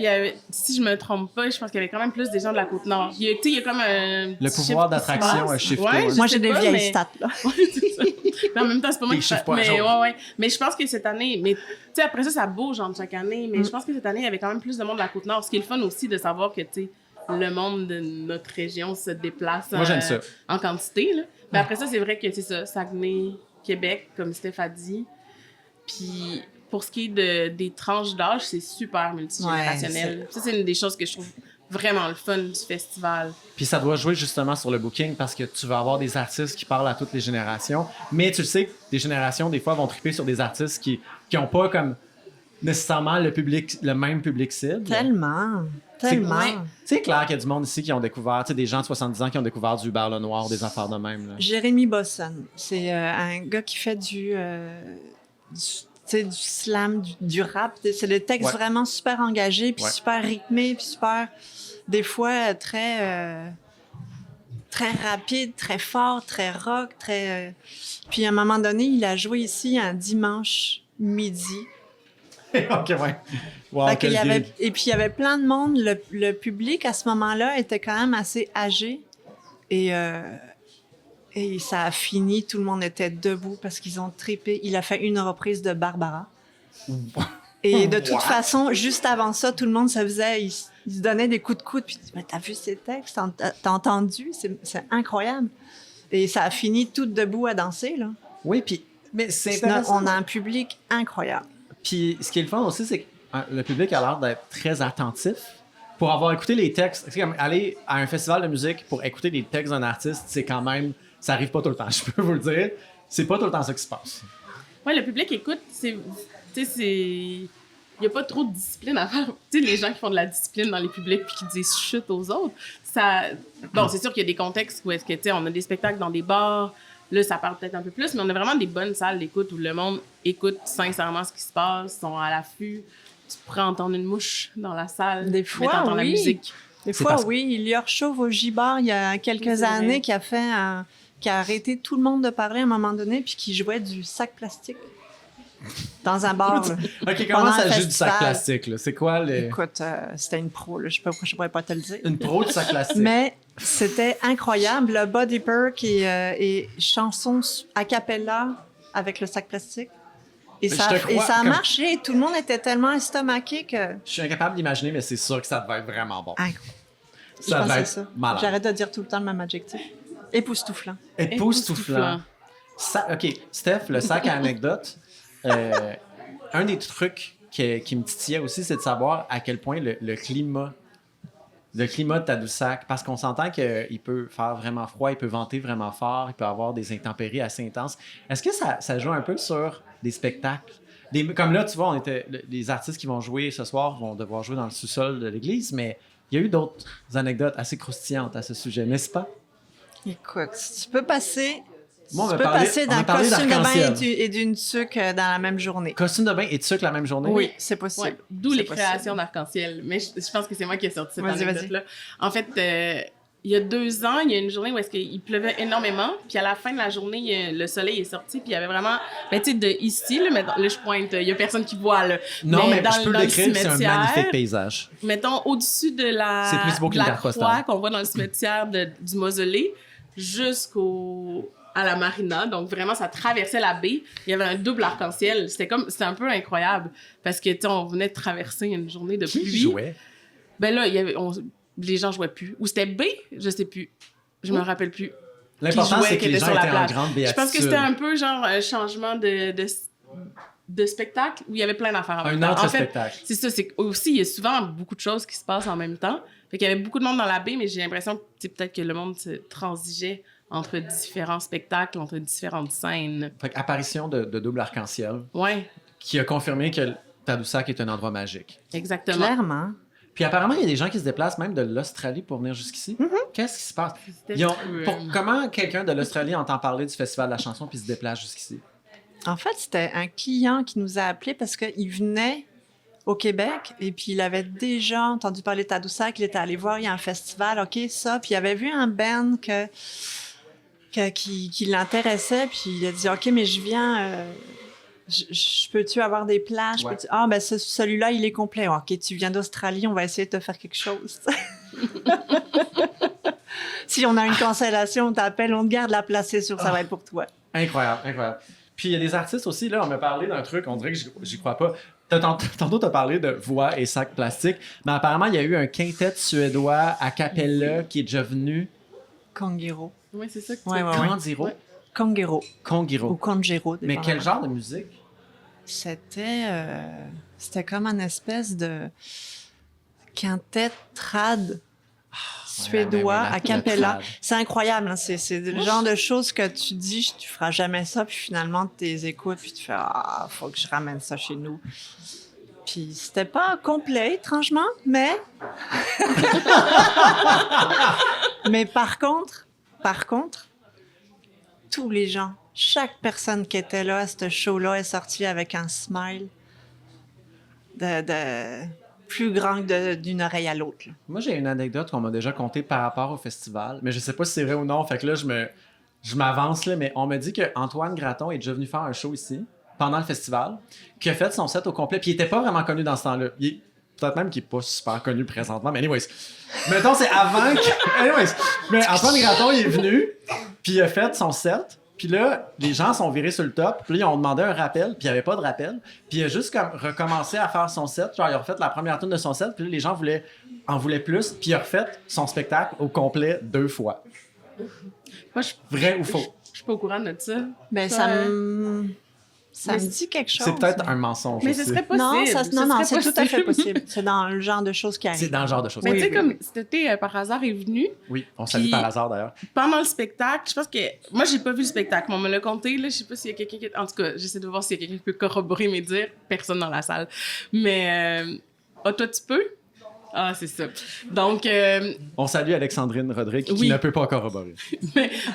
y avait, si je me trompe pas, je pense qu'il y avait quand même plus des gens de la Côte-Nord. Tu sais, il y a comme un... Le petit pouvoir shift qui se d'attraction passe. a shifté, Ouais, ouais. je Moi, sais j'ai des pas, vieilles mais- stats, là. Ouais, c'est ça. Mais en même temps, c'est pas moi Des qui chiffres pas à mais, jour. ouais. Mais je pense que cette année, mais tu sais, après ça bouge entre chaque année, mais je pense que cette année, il y avait quand même plus de monde de la Côte-Nord. Ce qui est le fun aussi de savoir que, tu sais, le monde de notre région se déplace Moi, j'aime ça. en quantité, là. Mais après ça, c'est vrai que c'est ça, Saguenay, Québec, comme Steph a dit. Puis pour ce qui est des tranches d'âge, c'est super multigénérationnel. Ça, c'est une des choses que je trouve vraiment le fun du festival. Puis ça doit jouer justement sur le booking parce que tu vas avoir des artistes qui parlent à toutes les générations. Mais tu le sais que des générations, des fois, vont triper sur des artistes qui n'ont pas comme nécessairement le même public cible. Tellement. Ouais. C'est clair qu'il y a du monde ici qui ont découvert, tu sais, des gens de 70 ans qui ont découvert du Hubert Lenoir, des affaires de même. Là. Jérémy Bosson, c'est un gars qui fait du slam, du rap. C'est des textes vraiment super engagés, puis super rythmés, puis super, des fois, très rapide, très fort, très rock, très... Puis à un moment donné, il a joué ici un dimanche midi. OK, ouais. Wow, Fait qu'il quel y avait, gig. et puis il y avait plein de monde. Le public, à ce moment-là, était quand même assez âgé. Et ça a fini, tout le monde était debout parce qu'ils ont trippé. Il a fait une reprise de Barbara. Et de toute façon, juste avant ça, tout le monde se faisait... Il se donnait des coups de coude. Puis, mais t'as vu ces textes? T'as entendu? C'est incroyable. Et ça a fini tout debout à danser, là. Oui, puis... Mais c'est intéressant. On a un public incroyable. Puis ce qui est le fun aussi, c'est que le public a l'air d'être très attentif. Pour avoir écouté les textes, c'est comme aller à un festival de musique pour écouter les textes d'un artiste, c'est quand même Ça arrive pas tout le temps, je peux vous le dire. C'est pas tout le temps ça qui se passe. Ouais, le public écoute, tu sais, il n'y a pas trop de discipline à faire. Tu sais, les gens qui font de la discipline dans les publics puis qui disent chut aux autres, ça... Bon, c'est sûr qu'il y a des contextes où est-ce que, tu sais, on a des spectacles dans des bars, là, ça parle peut-être un peu plus, mais on a vraiment des bonnes salles d'écoute où le monde écoute sincèrement ce qui se passe, sont à l'affût. Tu pourrais entendre une mouche dans la salle. Des fois, mais t'entends la oui. musique. Des C'est fois, parce- oui. Il y a Chauve au J-Bar, il y a quelques C'est années, vrai. qui a arrêté tout le monde de parler à un moment donné, puis qui jouait du sac plastique dans un bar. Là. OK, comment Pendant ça le joue du sac festival. plastique, là? C'est quoi les... Écoute, c'était une pro, là. Je pourrais pas te le dire. Une pro de sac plastique? Mais c'était incroyable. Le body perk et chansons a cappella avec le sac plastique. Et Mais ça, je te et crois, ça a comme- marché. Tout le monde était tellement estomaqué que... Je suis incapable d'imaginer, mais c'est sûr que ça devait être vraiment bon. Incroyable. Je Ça pense devait que être c'est ça. malade. J'arrête de dire tout le temps le même adjectif. Époustouflant. Époustouflant. OK, Steph, le sac à anecdotes, un des trucs qui me titillait aussi, c'est de savoir à quel point le climat de Tadoussac, parce qu'on s'entend qu'il peut faire vraiment froid, il peut venter vraiment fort, il peut avoir des intempéries assez intenses. Est-ce que ça joue un peu sur des spectacles? Comme là, tu vois, les artistes qui vont jouer ce soir vont devoir jouer dans le sous-sol de l'église, mais il y a eu d'autres anecdotes assez croustillantes à ce sujet, n'est-ce pas? Écoute, tu peux passer... Moi, on tu m'a peux parlé- passer on m'a d'un parlé costume de bain d'arc-en-ciel. et d'une tuque dans la même journée. Costume de bain et tuque la même journée? Oui, c'est possible. Ouais, d'où C'est les possible. créations d'arc-en-ciel. Mais je pense que c'est moi qui ai sorti cette Vas-y, anecdote-là. En fait, il y a 2 ans, il y a une journée où est-ce qu'il pleuvait énormément. Puis à la fin de la journée, le soleil est sorti. Puis il y avait vraiment... Ben, tu sais, de ici, là, mettons, là, je pointe, il y a personne qui voit, là. Non, mais dans, je peux dans le décrire, c'est un cimetière, magnifique paysage. Mettons, au-dessus de la, C'est plus beau de qu'une la carte postale. croix qu'on voit dans le cimetière du mausolée à la marina. Donc, vraiment, ça traversait la baie. Il y avait un double arc-en-ciel. C'était un peu incroyable parce que, tu sais, on venait de traverser une journée de Qui pluie. jouait? Ben là, les gens jouaient plus. Ou c'était B, je sais plus. Je me rappelle plus. L'important, jouait, c'est que qui les était gens sur la étaient en plage. grande Je béatitude. pense que c'était un peu genre un changement de spectacle où il y avait plein d'affaires en même Un temps. autre En fait, spectacle. c'est ça, c'est aussi, il y a souvent beaucoup de choses qui se passent en même temps. Fait qu'il y avait beaucoup de monde dans la baie, mais j'ai l'impression que tu sais, peut-être que le monde se transigeait entre différents spectacles, entre différentes scènes. Fait apparition de double arc-en-ciel Ouais, qui a confirmé que Tadoussac est un endroit magique. exactement. Clairement. Puis apparemment, il y a des gens qui se déplacent même de l'Australie pour venir jusqu'ici. Qu'est-ce qui se passe? C'était Comment quelqu'un de l'Australie entend parler du Festival de la chanson puis se déplace jusqu'ici? En fait, c'était un client qui nous a appelés parce qu'il venait au Québec et puis il avait déjà entendu parler de Tadoussac, il était allé voir, il y a un festival, OK, ça, puis il avait vu un band qui l'intéressait, puis il a dit, OK, mais je viens, je peux-tu avoir des plages? Ouais. Ah, ben celui-là, il est complet. OK, tu viens d'Australie, on va essayer de te faire quelque chose. Si on a une cancellation, on t'appelle, on te garde la place, c'est sûr, ça va être pour toi. Incroyable, incroyable. Puis il y a des artistes aussi, là, on m'a parlé d'un truc, on dirait que j'y crois pas. Tantôt, tu as parlé de voix et sac plastique, mais apparemment, il y a eu un quintet suédois a cappella qui est déjà venu. Kongiro. Oui, c'est ça que tu Ouais, ouais, Kandiro? Ouais. Kongiro. Ou Kongiro. Kongiro. Mais quel dépendamment. genre de musique? C'était comme une espèce de quintet trad suédois ouais, a le cappella. trad. C'est incroyable. Hein? C'est le genre de choses que tu dis, tu feras jamais ça, puis finalement, tu les écoutes, puis tu fais « Ah, faut que je ramène ça chez nous. » Puis c'était pas complet, étrangement, mais... mais par contre, tous les gens, chaque personne qui était là à ce show-là est sortie avec un smile de plus grand que d'une oreille à l'autre. Là. Moi, j'ai une anecdote qu'on m'a déjà contée par rapport au festival, mais je sais pas si c'est vrai ou non. Fait que là, je m'avance, là, mais on me dit qu'Antoine Graton est déjà venu faire un show ici, pendant le festival, qui a fait son set au complet, puis il était pas vraiment connu dans ce temps-là. Peut-être même qu'il est pas super connu présentement, mais anyways. Mettons, c'est avant que... Anyways. Mais Antoine Graton, il est venu, puis il a fait son set, puis là, les gens sont virés sur le top, puis là, ils ont demandé un rappel, puis il n'y avait pas de rappel, puis il a juste comme recommencé à faire son set, genre il a refait la première tune de son set, puis là, les gens en voulaient plus, puis il a refait son spectacle au complet 2 fois. Moi, Vrai ou faux? je suis pas au courant de ça. Ben, Ouais. Ça Mais me dit quelque chose. C'est peut-être un mensonge Mais aussi. ce serait possible. Non, non, Ce serait c'est tout à fait possible. possible. C'est dans le genre de choses qui C'est arrivent. dans le genre de choses. Mais Oui, tu sais, oui, comme oui. cet été, par hasard, est venu. Oui, on salue Puis- par hasard d'ailleurs. Pendant le spectacle, je pense que... Moi, j'ai pas vu le spectacle, mais on me l'a conté, là. Je sais pas s'il y a quelqu'un qui... En tout cas, j'essaie de voir s'il y a quelqu'un qui peut corroborer mes dires. Personne dans la salle. Mais... Ah, toi, tu peux? Ah, c'est ça. Donc... On salue Alexandrine Rodrigue qui Oui. ne peut pas corroborer.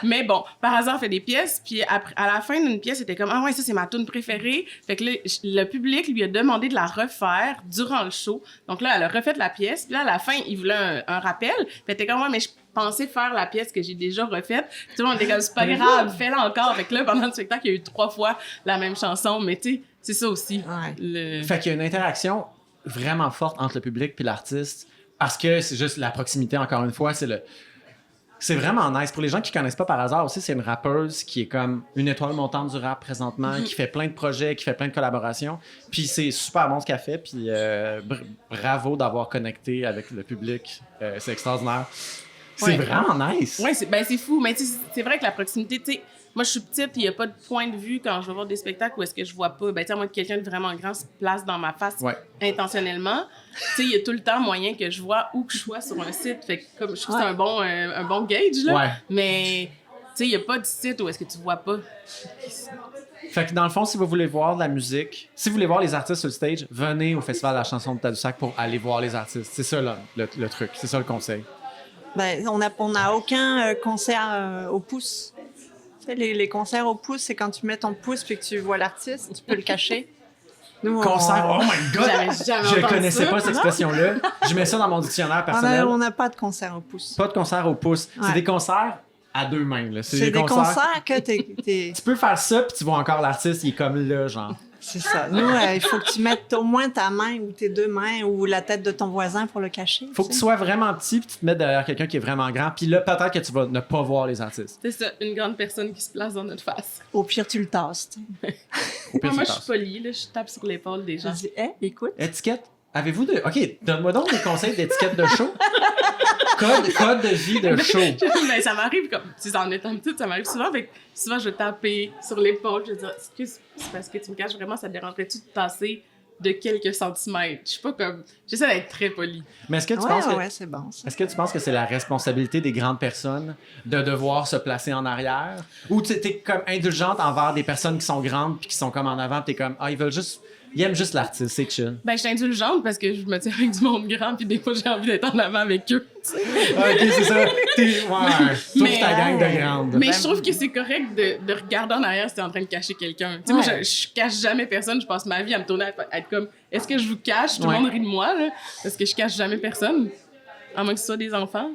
mais bon, par hasard, on fait des pièces, puis après, à la fin d'une pièce, c'était comme « Ah ouais, ça, c'est ma tune préférée. » Fait que là, le public lui a demandé de la refaire durant le show. Donc là, elle a refait la pièce, puis là, à la fin, il voulait un rappel. Puis elle était comme « Ouais, mais je pensais faire la pièce que j'ai déjà refaite. » Puis tout le monde était comme « C'est pas grave, fais-la encore. » Fait que là, pendant le spectacle, il y a eu 3 fois la même chanson, mais tu sais, c'est ça aussi. Ouais. Fait qu'il y a une interaction vraiment forte entre le public puis l'artiste parce que c'est juste la proximité, encore une fois, c'est vraiment nice. Pour les gens qui connaissent pas par hasard aussi, c'est une rappeuse qui est comme une étoile montante du rap présentement, qui fait plein de projets, qui fait plein de collaborations. Puis c'est super bon ce qu'elle fait. Puis bravo d'avoir connecté avec le public. C'est extraordinaire. C'est Ouais. vraiment nice. Ouais, c'est fou. Mais tu sais, c'est vrai que la proximité, tu sais, moi, je suis petite, il n'y a pas de point de vue quand je vais voir des spectacles où est-ce que je vois pas. Ben, tu sais, à moins que quelqu'un de vraiment grand se place dans ma face Ouais. intentionnellement. Tu sais, il y a tout le temps moyen que je vois où que je sois sur un site. Fait que, comme, je trouve que c'est un bon gauge, là. Ouais. Mais, tu sais, il n'y a pas de site où est-ce que tu vois pas. Fait que dans le fond, si vous voulez voir de la musique, si vous voulez voir les artistes sur le stage, venez au Festival de la chanson de Tadoussac pour aller voir les artistes. C'est ça là, le truc. C'est ça le conseil. Ben, on n'a aucun concert au pouce. Tu sais, les concerts au pouce, c'est quand tu mets ton pouce puis que tu vois l'artiste, tu peux le cacher. Nous, Concert, oh my god! Jamais Je entendu connaissais ça. pas cette expression-là. Je mets ça dans mon dictionnaire personnel. on n'a pas de concert au pouce. Pas de concert au pouce. C'est Ouais. des concerts à 2 mains. Là. C'est des concerts que t'es... Tu peux faire ça, puis tu vois encore l'artiste, il est comme là, genre. C'est ça. Nous, il faut que tu mettes au moins ta main ou tes 2 mains ou la tête de ton voisin pour le cacher. Faut que tu sois vraiment petit, puis tu te mettes derrière quelqu'un qui est vraiment grand. Puis là, peut-être que tu vas ne pas voir les artistes. C'est ça, une grande personne qui se place dans notre face. Au pire, tu le tasses. Tu sais. Au pire, Moi, tu je suis passes. polie, là, je tape sur l'épaule des Je gens. dis, écoute. Étiquette. Avez-vous de. OK, donne-moi donc des conseils d'étiquette de show. Code de vie de show. Ben, ça m'arrive comme, tu sais, en étant petite, ça m'arrive souvent. Fait que souvent, je vais taper sur l'épaule. Je vais dire, excuse, c'est parce que tu me caches vraiment, ça te dérangerait-tu de tasser de quelques centimètres? Je suis pas comme, j'essaie d'être très polie. Mais est-ce que tu penses que. Ouais, c'est bon. Ça. Est-ce que tu penses que c'est la responsabilité des grandes personnes de devoir se placer en arrière? Ou tu es comme indulgente envers des personnes qui sont grandes puis qui sont comme en avant, puis t'es comme, ah, ils aiment juste l'artiste, c'est chill. Ben, je suis indulgente parce que je me tiens avec du monde grand, puis des fois, j'ai envie d'être en avant avec eux. Tu sais. Ah, ok, c'est ça. Toi Mais- ta gang de grandes. Mais je trouve que c'est correct de regarder en arrière si t'es en train de cacher quelqu'un. Tu sais, moi, je cache jamais personne. Je passe ma vie à me tourner à être comme, est-ce que je vous cache? Tout le Ouais. monde rit de moi, là, parce que je cache jamais personne. À moins que ce soit des enfants.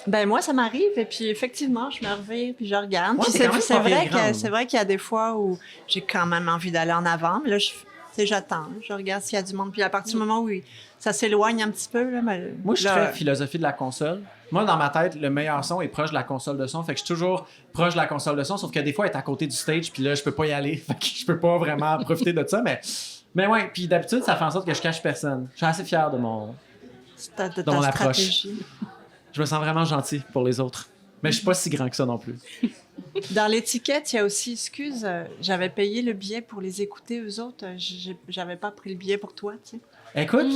Ben moi, ça m'arrive et puis effectivement, je me revire puis je regarde. Ouais, Puis t'es quand même c'est pas vrai pire grande. c'est vrai qu'il y a des fois où j'ai quand même envie d'aller en avant, mais là, j'attends, je regarde s'il y a du monde. Puis à partir du moment où ça s'éloigne un petit peu, là, ben, Moi, je suis là, très philosophie de la console. Moi, dans ma tête, le meilleur son est proche de la console de son. Fait que je suis toujours proche de la console de son, sauf que des fois, elle est à côté du stage, puis là, je peux pas y aller. Fait que je peux pas vraiment profiter de ça, mais ouais. Puis d'habitude, ça fait en sorte que je cache personne. Je suis assez fier de mon... de dans mon ta approche. stratégie. Je me sens vraiment gentil pour les autres. Mais je suis pas si grand que ça non plus. Dans l'étiquette, il y a aussi, excuse, j'avais payé le billet pour les écouter, eux autres. J'avais pas pris le billet pour toi, tu sais. Écoute,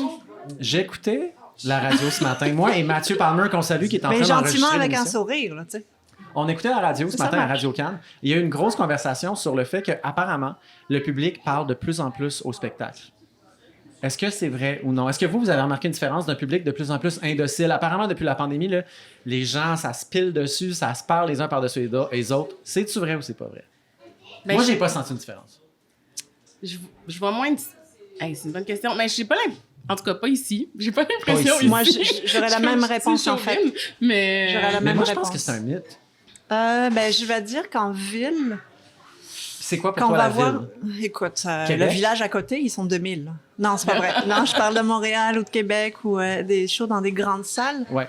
j'ai écouté la radio ce matin. Moi et Mathieu Palmer, qu'on salue, qui est en Mais train gentiment d'enregistrer avec un l'émission. sourire, là, tu sais. On écoutait la radio ce Ça matin à marche. Radio Cannes. Il y a eu une grosse conversation sur le fait qu'apparemment, le public parle de plus en plus au spectacle. Est-ce que c'est vrai ou non? Est-ce que vous avez remarqué une différence d'un public de plus en plus indocile? Apparemment, depuis la pandémie, là, les gens, ça se pile dessus, ça se parle les uns par-dessus les autres. C'est-tu vrai ou c'est pas vrai? Ben, Moi, je- j'ai pas senti une différence. Je vois moins de... Hey, c'est une bonne question. Mais je sais pas en tout cas, pas ici. J'ai pas l'impression ici. ici. Moi, j'aurais la même réponse, en fait. chauvine, Mais... J'aurais la Mais même moi, je pense réponse. que c'est un mythe. Ben, je vais dire qu'en ville, C'est quoi pour quand on toi va la voir... ville? Écoute, le Québec? village à côté, ils sont 2000. Là. Non, c'est pas vrai. Non, je parle de Montréal ou de Québec ou des shows dans des grandes salles. Ouais.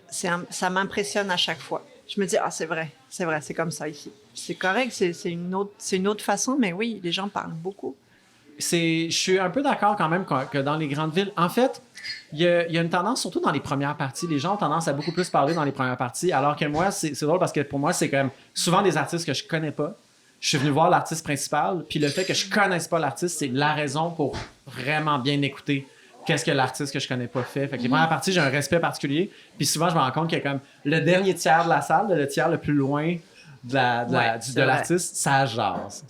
Ça m'impressionne à chaque fois. Je me dis, ah, c'est vrai, c'est comme ça ici. C'est correct, c'est une autre façon, mais oui, les gens parlent beaucoup. Je suis un peu d'accord quand même que dans les grandes villes, en fait, il y a une tendance, surtout dans les premières parties, les gens ont tendance à beaucoup plus parler dans les premières parties, alors que moi, c'est drôle parce que pour moi, c'est quand même souvent des artistes que je connais pas. je suis venu voir l'artiste principal, puis le fait que je connaisse pas l'artiste, c'est la raison pour vraiment bien écouter qu'est-ce que l'artiste que je connais pas fait. Fait que les premières parties, j'ai un respect particulier, puis souvent, je me rends compte qu'il y a comme le dernier tiers de la salle, le tiers le plus loin de l'artiste, ça jase.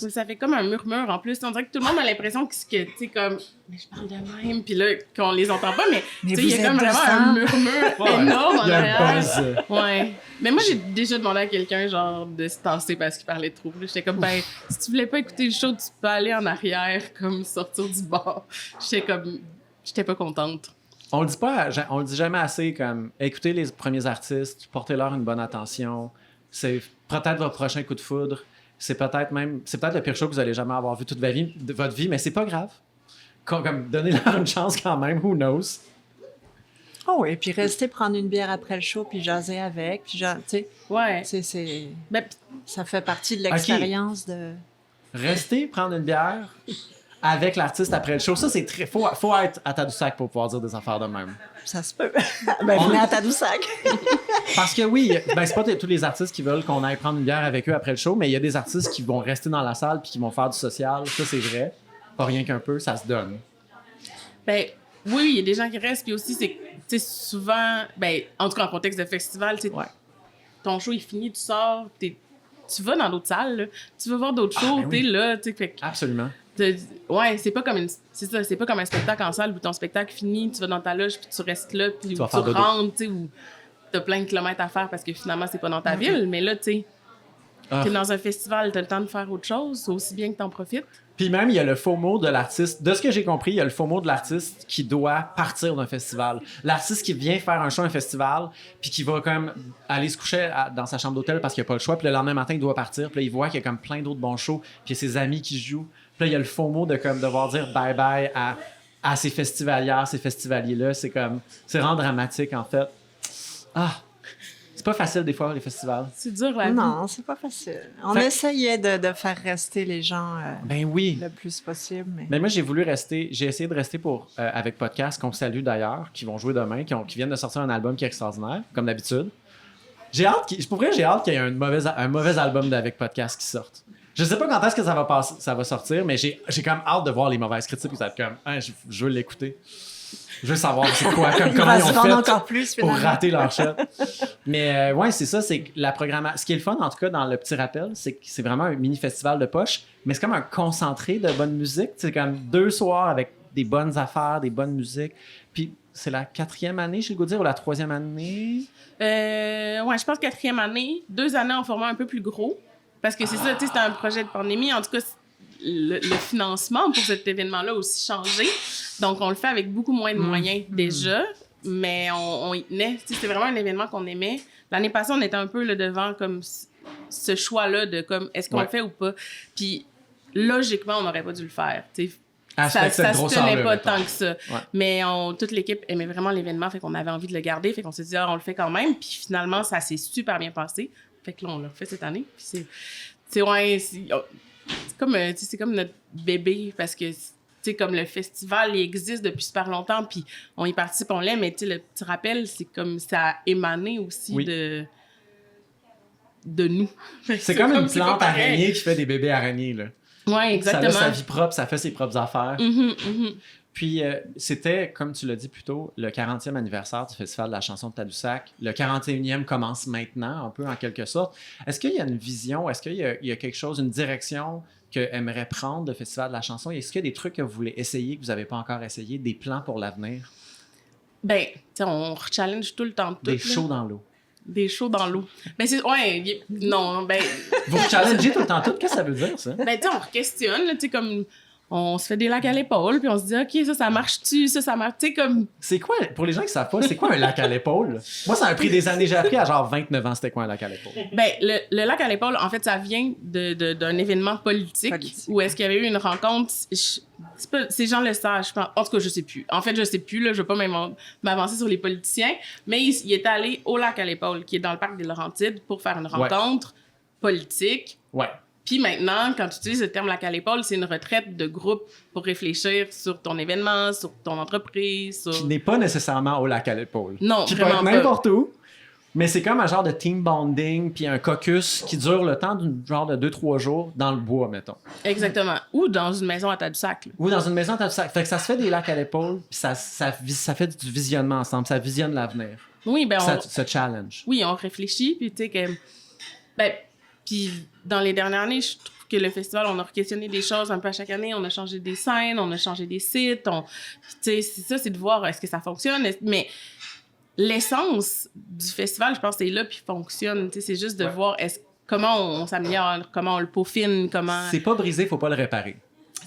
Oui, ça fait comme un murmure en plus. On dirait que tout le monde a l'impression que tu sais, comme, mais je parle de même, puis là, qu'on les entend pas, mais tu sais, il y a comme vraiment un murmure énorme en Il y a un arrière. buzz. Ouais. Mais moi, j'ai déjà demandé à quelqu'un, genre, de se tasser parce qu'il parlait trop. J'étais comme, ben, si tu voulais pas écouter le show, tu peux aller en arrière, comme sortir du bar. J'étais pas contente. On le dit jamais assez, comme, écoutez les premiers artistes, portez-leur une bonne attention. C'est peut-être votre prochain coup de foudre. C'est peut-être le pire show que vous allez jamais avoir vu toute votre vie, mais c'est pas grave. Comme, donnez-leur une chance quand même, who knows? Oh oui, puis rester prendre une bière après le show, puis jaser avec, puis tu sais, Ouais. Ben, ça fait partie de l'expérience de... Rester, prendre une bière avec l'artiste après le show, ça c'est très... Faut être à Tadoussac pour pouvoir dire des affaires de même. Ça se peut. Ben, venez à Tadoussac. Parce que oui, ben c'est pas tous les artistes qui veulent qu'on aille prendre une bière avec eux après le show, mais il y a des artistes qui vont rester dans la salle puis qui vont faire du social. Ça, c'est vrai. Pas rien qu'un peu, ça se donne. Ben, oui, il y a des gens qui restent, puis aussi, c'est, tu sais, souvent, ben, en tout cas, en contexte de festival, tu sais, ton show est fini, tu sors, tu vas dans d'autres salles, là. Tu vas voir d'autres shows, t'es là, tu sais, fait que... Absolument. Ouais, c'est pas comme un spectacle en salle où ton spectacle finit, tu vas dans ta loge, puis tu restes là, puis tu rentres, tu sais, où t'as plein de kilomètres à faire parce que finalement, c'est pas dans ta ville, mais là, tu sais, t'es dans un festival, t'as le temps de faire autre chose, aussi bien que t'en profites. Puis même, il y a le FOMO de l'artiste. De ce que j'ai compris, il y a le FOMO de l'artiste qui doit partir d'un festival. L'artiste qui vient faire un show à un festival, puis qui va comme aller se coucher dans sa chambre d'hôtel parce qu'il n'a pas le choix. Puis le lendemain matin, il doit partir. Puis là, il voit qu'il y a comme plein d'autres bons shows. Puis il y a ses amis qui jouent. Puis là, il y a le FOMO de comme devoir dire bye-bye à ces festivalières, ces festivaliers-là. C'est vraiment dramatique, en fait. Ah! C'est pas facile, des fois, les festivals. C'est dur, la vie. Non, c'est pas facile. On essayait de faire rester les gens ben oui. le plus possible. Mais moi, j'ai essayé de rester avec Podcast, qu'on salue d'ailleurs, qui vont jouer demain, qui viennent de sortir un album qui est extraordinaire, comme d'habitude. J'ai hâte qu'il y ait un mauvais album d'Avec Podcast qui sorte. Je sais pas quand est-ce que ça va sortir, mais j'ai quand même hâte de voir les mauvaises critiques, puis ça va être comme, hein, je veux l'écouter. Je veux savoir c'est quoi, comment ils ont fait encore plus, pour rater leur shot. Mais ouais, c'est ça, c'est la programmation. Ce qui est le fun, en tout cas, dans le petit rappel, c'est que c'est vraiment un mini-festival de poche, mais c'est comme un concentré de bonne musique. C'est comme 2 soirs avec des bonnes affaires, des bonnes musiques. Puis c'est la 4e année, je vais le dire, ou la 3e année? Ouais, je pense 4e année. 2 années en format un peu plus gros. Parce que c'est ça, tu sais, c'était un projet de pandémie. En tout cas, le financement pour cet événement-là a aussi changé. Donc, on le fait avec beaucoup moins de moyens déjà, mais on y tenait. C'était vraiment un événement qu'on aimait. L'année passée, on était un peu là, devant comme ce choix-là de comme est-ce qu'on le fait ou pas. Puis, logiquement, on n'aurait pas dû le faire. Ça se tenait pas tant que ça. Ouais. Mais toute l'équipe aimait vraiment l'événement, fait qu'on avait envie de le garder, fait qu'on s'est dit, on le fait quand même. Puis finalement, ça s'est super bien passé. Fait que là, on l'a fait cette année. Puis c'est comme notre bébé, parce que comme le festival, il existe depuis super longtemps, puis on y participe, on l'aime, mais le petit rappel, c'est comme ça a émané aussi de nous. C'est comme une plante araignée qui fait des bébés araignées, là. Oui, exactement. Ça a sa vie propre, ça fait ses propres affaires. Puis c'était, comme tu l'as dit plus tôt, le 40e anniversaire du Festival de la chanson de Tadoussac. Le 41e commence maintenant, un peu en quelque sorte. Est-ce qu'il y a une vision, est-ce qu'il y a quelque chose, une direction que aimerait prendre le Festival de la chanson? Est-ce qu'il y a des trucs que vous voulez essayer, que vous n'avez pas encore essayé, des plans pour l'avenir? Ben, on rechallenge tout le temps. Des shows dans l'eau. Des shows dans l'eau. Ben, non, ben... Vous challengez tout le temps tout? Qu'est-ce que ça veut dire, ça? Ben, tu sais, on questionne, tu sais, comme... On se fait des lacs à l'épaule, puis on se dit, OK, ça marche-tu? Ça marche, tu sais, comme... C'est quoi, pour les gens qui savent pas, c'est quoi un lac à l'épaule? Moi, ça a pris des années. J'ai appris à genre 29 ans, c'était quoi un lac à l'épaule? Ben, le lac à l'épaule, en fait, ça vient d'un événement politique où est-ce qu'il y avait eu une rencontre... Ces gens le savent, je pense. En tout cas, je sais plus. En fait, je sais plus, là, je veux pas m'avancer sur les politiciens, mais il est allé au lac à l'épaule, qui est dans le parc des Laurentides, pour faire une rencontre politique. Ouais. Puis maintenant, quand tu utilises le terme lac à l'épaule, c'est une retraite de groupe pour réfléchir sur ton événement, sur ton entreprise. Qui n'est pas nécessairement au lac à l'épaule. Non, qui vraiment peut être n'importe où. Mais c'est comme un genre de team bonding puis un caucus qui dure le temps d'une genre de 2-3 jours dans le bois, mettons. Exactement. Ou dans une maison à Tadoussac. Ou dans une maison, t'as ça. Fait que ça se fait des lacs à l'épaule puis ça fait du visionnement ensemble. Ça visionne l'avenir. Oui, ben Ça se challenge. oui, on réfléchit, puis tu sais que... Ben, puis dans les dernières années, je trouve que le festival, on a questionné des choses un peu à chaque année. On a changé des scènes, on a changé des sites. Tu sais, ça, c'est de voir est-ce que ça fonctionne. Mais l'essence du festival, je pense, c'est là puis fonctionne. Tu sais, c'est juste de voir comment on s'améliore, comment on le peaufine, comment... C'est pas brisé, faut pas le réparer.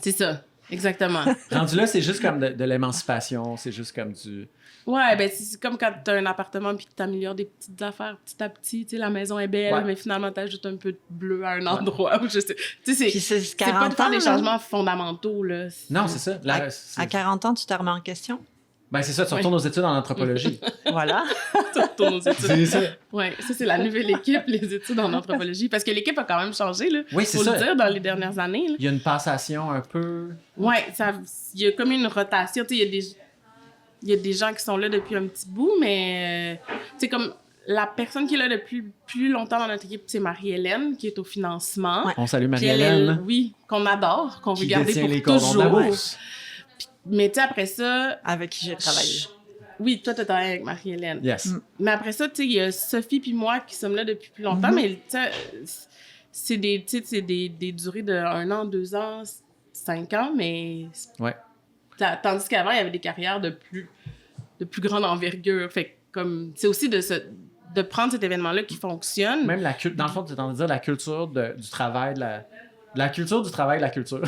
C'est ça, exactement. Rendu là, c'est juste comme de l'émancipation, c'est juste comme du... Ouais, ben c'est comme quand t'as un appartement puis que t'améliores des petites affaires petit à petit. Tu sais, la maison est belle, mais finalement t'ajoutes un peu de bleu à un endroit. Ou je sais. Tu sais, c'est pas de faire des changements fondamentaux, là. Non, c'est ça. Là, À 40 ans, tu te remets en question? Ben c'est ça, tu retournes aux études en anthropologie. Voilà. Tu retournes aux études. C'est ça. Ouais, ça c'est la nouvelle équipe, les études en anthropologie. Parce que l'équipe a quand même changé, là. Oui, c'est faut ça. le dire, dans les dernières années. Là. Il y a une passation un peu... Ouais, il y a comme une rotation. Tu sais, il y a des gens qui sont là depuis un petit bout, mais tu sais, comme la personne qui est là depuis plus longtemps dans notre équipe, c'est Marie-Hélène, qui est au financement. Ouais. On salue Puis elle, Marie-Hélène. oui, qu'on adore, qu'on veut Qui garder détient pour les cordons de la toujours. bourse. Mais tu sais, après ça... Avec qui j'ai travaillé. Oui, toi, t'as travaillé avec Marie-Hélène. Yes. Mais après ça, tu sais, il y a Sophie puis moi qui sommes là depuis plus longtemps, mais tu sais, c'est des durées de 1 an, 2 ans, 5 ans, mais... Ouais. Tandis qu'avant, il y avait des carrières de plus grande envergure. Fait que, comme, c'est aussi de prendre cet événement-là qui fonctionne. Même dans le fond, tu es en train de dire la culture du travail, la culture du travail, la culture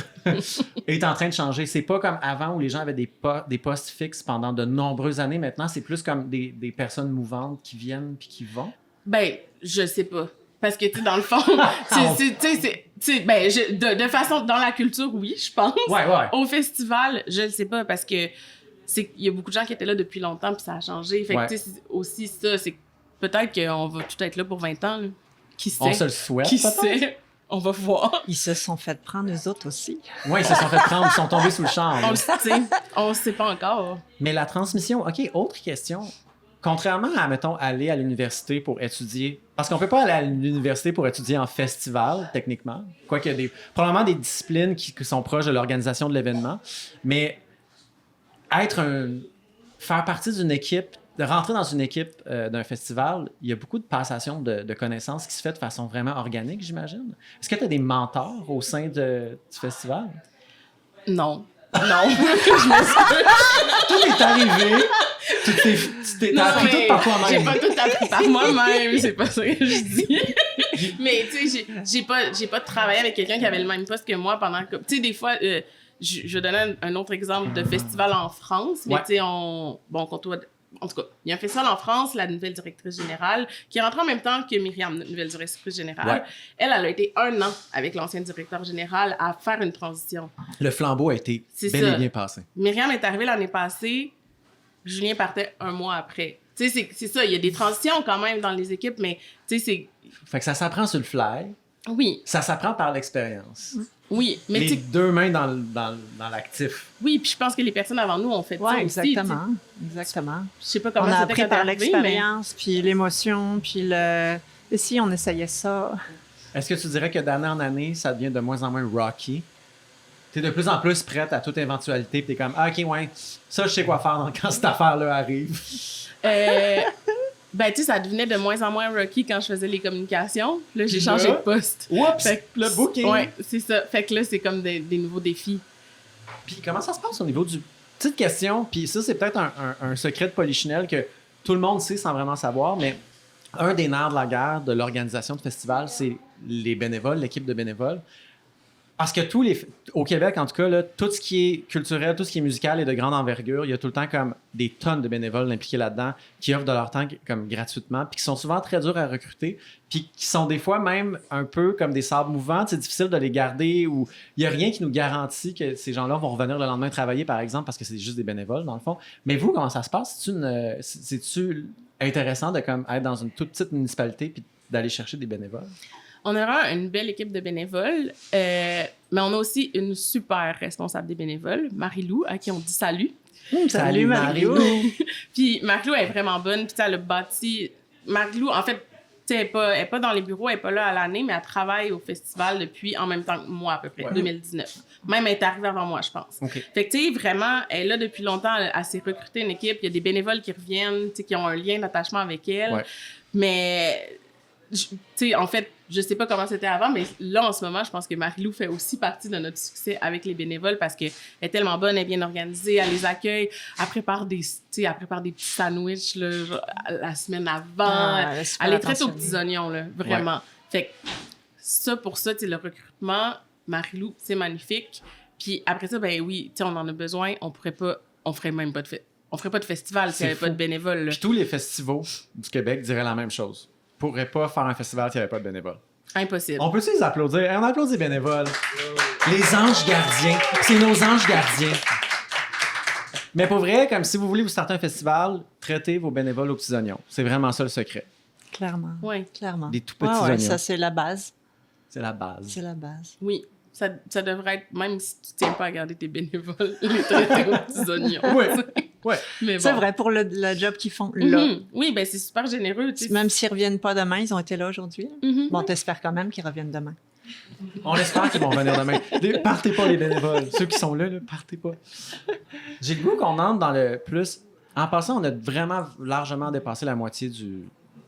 est en train de changer. C'est pas comme avant où les gens avaient des postes fixes pendant de nombreuses années. Maintenant, c'est plus comme des personnes mouvantes qui viennent puis qui vont. Ben, je sais pas. Parce que, tu sais, dans le fond, de façon, dans la culture, oui, je pense. Ouais. Au festival, je le sais pas, parce que il y a beaucoup de gens qui étaient là depuis longtemps, puis ça a changé. Fait que, tu sais, c'est aussi ça, c'est peut-être qu'on va tout être là pour 20 ans, là. Qui sait? On se le souhaite, Qui peut-être. sait? On va voir. Ils se sont fait prendre, eux autres aussi. Oui, ils se sont fait prendre, ils sont tombés sous le charme. On le sait pas encore. Mais la transmission, OK, autre question. Contrairement à, mettons, aller à l'université pour étudier, parce qu'on peut pas aller à l'université pour étudier en festival, techniquement, quoique il y a probablement des disciplines qui sont proches de l'organisation de l'événement, mais faire partie d'une équipe, de rentrer dans une équipe d'un festival, il y a beaucoup de passation de connaissances qui se fait de façon vraiment organique, j'imagine. Est-ce que tu as des mentors au sein du festival? Non. Tout est arrivé. T'as appris tout par toi-même. J'ai pas tout appris par moi-même, c'est pas ça que je dis. Mais tu sais, j'ai pas travaillé avec quelqu'un qui avait le même poste que moi pendant que... Tu sais, des fois, je vais donner un autre exemple de festival en France, mais tu sais, en tout cas, il y a un festival en France, la nouvelle directrice générale, qui est rentrée en même temps que Myriam, nouvelle directrice générale. Ouais. Elle a été 1 an avec l'ancien directeur général à faire une transition. Le flambeau a été bel et bien passé. Myriam est arrivée l'année passée, Julien partait 1 mois après. Tu sais, c'est ça, il y a des transitions quand même dans les équipes, mais tu sais, c'est... Fait que ça s'apprend sur le fly. Oui. Ça s'apprend par l'expérience. Oui, mais les 2 mains dans l'actif. Oui, puis je pense que les personnes avant nous ont fait ça aussi. Exactement. Exactement. Je sais pas comment on a c'était appris quand par t'es arrivé, l'expérience, puis l'émotion, puis Et si on essayait ça? Est-ce que tu dirais que d'année en année, ça devient de moins en moins rocky? T'es de plus en plus prête à toute éventualité, puis t'es comme, ah, OK, ouais, ça, je sais quoi faire quand cette affaire-là arrive. Ben, tu sais, ça devenait de moins en moins rocky quand je faisais les communications. Là, j'ai changé de poste. Oups! Fait que, Le booking! Ouais, c'est ça. Fait que là, c'est comme des nouveaux défis. Puis comment ça se passe au niveau du... Petite question, puis ça, c'est peut-être un secret de Polichinelle que tout le monde sait sans vraiment savoir, mais un des nerfs de la guerre de l'organisation de festivals, c'est les bénévoles, l'équipe de bénévoles. Parce que au Québec, en tout cas, là, tout ce qui est culturel, tout ce qui est musical et de grande envergure, il y a tout le temps comme des tonnes de bénévoles impliqués là-dedans qui offrent de leur temps comme gratuitement, puis qui sont souvent très durs à recruter, puis qui sont des fois même un peu comme des sables mouvants. C'est difficile de les garder ou il n'y a rien qui nous garantit que ces gens-là vont revenir le lendemain travailler, par exemple, parce que c'est juste des bénévoles, dans le fond. Mais vous, comment ça se passe? C'est-tu intéressant de comme, être dans une toute petite municipalité puis d'aller chercher des bénévoles? On aura une belle équipe de bénévoles, mais on a aussi une super responsable des bénévoles, Marie-Lou, à qui on dit salut. Salut Marie-Lou! Puis Marie-Lou est vraiment bonne, puis elle a bâti Marie-Lou, en fait, tu sais, elle est pas dans les bureaux, elle n'est pas là à l'année, mais elle travaille au festival depuis en même temps que moi, à peu près, 2019. Même elle est arrivée avant moi, je pense. OK. Fait que, tu sais, vraiment, elle est là depuis longtemps. Elle s'est recrutée une équipe. Il y a des bénévoles qui reviennent, tu sais, qui ont un lien d'attachement avec elle. Ouais. Mais, tu sais, en fait, je sais pas comment c'était avant, mais là, en ce moment, je pense que Marie-Lou fait aussi partie de notre succès avec les bénévoles parce qu'elle est tellement bonne, elle est bien organisée, elle les accueille, elle prépare des petits sandwichs là, genre, la semaine avant. Elle est très aux petits oignons, là, vraiment. Ouais. Fait que ça, pour ça, tu sais, le recrutement, Marie-Lou, c'est magnifique. Puis après ça, ben oui, tu sais, on en a besoin, on ferait même pas on ferait pas de festival s'il n'y avait pas de bénévoles. Là. Puis tous les festivals du Québec diraient la même chose. On pourrait pas faire un festival s'il n'y avait pas de bénévoles. Impossible. On peut-tu les applaudir? On applaudit les bénévoles. Les anges gardiens. C'est nos anges gardiens. Mais pour vrai, comme si vous voulez vous starter un festival, traitez vos bénévoles aux petits oignons. C'est vraiment ça le secret. Clairement. Oui. Clairement. Des tout petits oignons. Ça, c'est la base. C'est la base. C'est la base. Oui. Ça devrait être, même si tu tiens pas à garder tes bénévoles, les traiter aux petits oignons. Oui. Ouais. Mais bon. C'est vrai pour le job qu'ils font là. Oui, ben c'est super généreux. Même s'ils reviennent pas demain, ils ont été là aujourd'hui. Bon, t'espères quand même qu'ils reviennent demain. On espère qu'ils vont venir demain. Partez pas les bénévoles. Ceux qui sont là, partez pas. J'ai le goût qu'on entre dans le plus... En passant, on a vraiment largement dépassé la moitié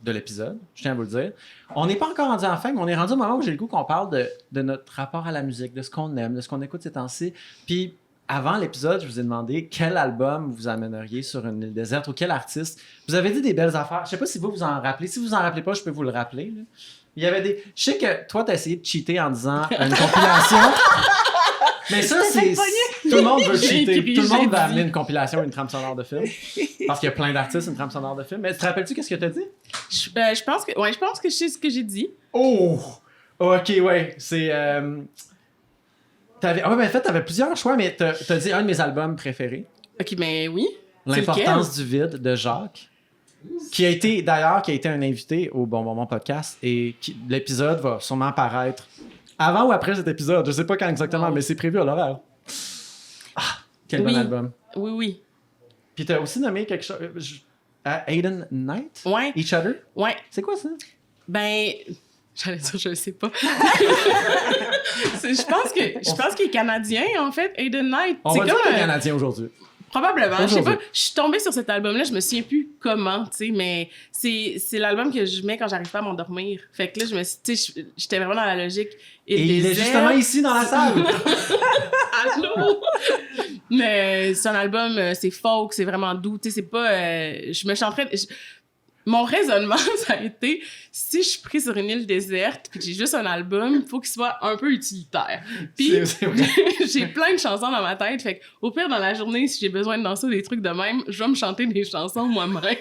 de l'épisode, je tiens à vous le dire. On n'est pas encore rendu en fin, mais on est rendu au moment où j'ai le goût qu'on parle de notre rapport à la musique, de ce qu'on aime, de ce qu'on écoute ces temps-ci. Puis avant l'épisode, je vous ai demandé quel album vous amèneriez sur une île déserte ou quel artiste. Vous avez dit des belles affaires. Je sais pas si vous en rappelez. Si vous en rappelez pas, je peux vous le rappeler. Là. Il y avait des... Je sais que toi, t'as essayé de cheater en disant une compilation. Mais ça, c'est... Tout le monde veut cheater. Tout le monde va amener une compilation, une trame sonore de film. Parce qu'il y a plein d'artistes, une trame sonore de film. Mais te rappelles-tu qu'est-ce que t'as dit? Je pense que je sais ce que j'ai dit. Oh! OK, ouais. C'est... Ah ouais, ben en fait, t'avais plusieurs choix, mais t'as dit un de mes albums préférés. OK, mais oui. L'importance du vide de Jacques. Qui a été un invité au Bon Moment Podcast. Et l'épisode va sûrement paraître avant ou après cet épisode. Je sais pas quand exactement, mais c'est prévu à l'horaire. Ah, quel bon album. Oui. Puis t'as aussi nommé quelque chose... Aiden Knight? Ouais. Each Other? Ouais. C'est quoi ça? Ben... J'allais dire, je sais pas. Je pense qu'il est canadien, en fait, Aiden Knight. On va dire qu'il est canadien aujourd'hui. Probablement. Je sais pas. Je suis tombée sur cet album-là, je me souviens plus comment, tu sais, mais c'est l'album que je mets quand j'arrive pas à m'endormir. Fait que là, j'étais vraiment dans la logique. Et il est justement ici dans la salle. Allô? Mais c'est un album, c'est folk, c'est vraiment doux, tu sais, c'est pas... je me chanterais... Mon raisonnement, ça a été, si je suis prise sur une île déserte puis que j'ai juste un album, il faut qu'il soit un peu utilitaire. Puis c'est vrai. J'ai plein de chansons dans ma tête, fait qu'au pire, dans la journée, si j'ai besoin de danser des trucs de même, je vais me chanter des chansons moi-même.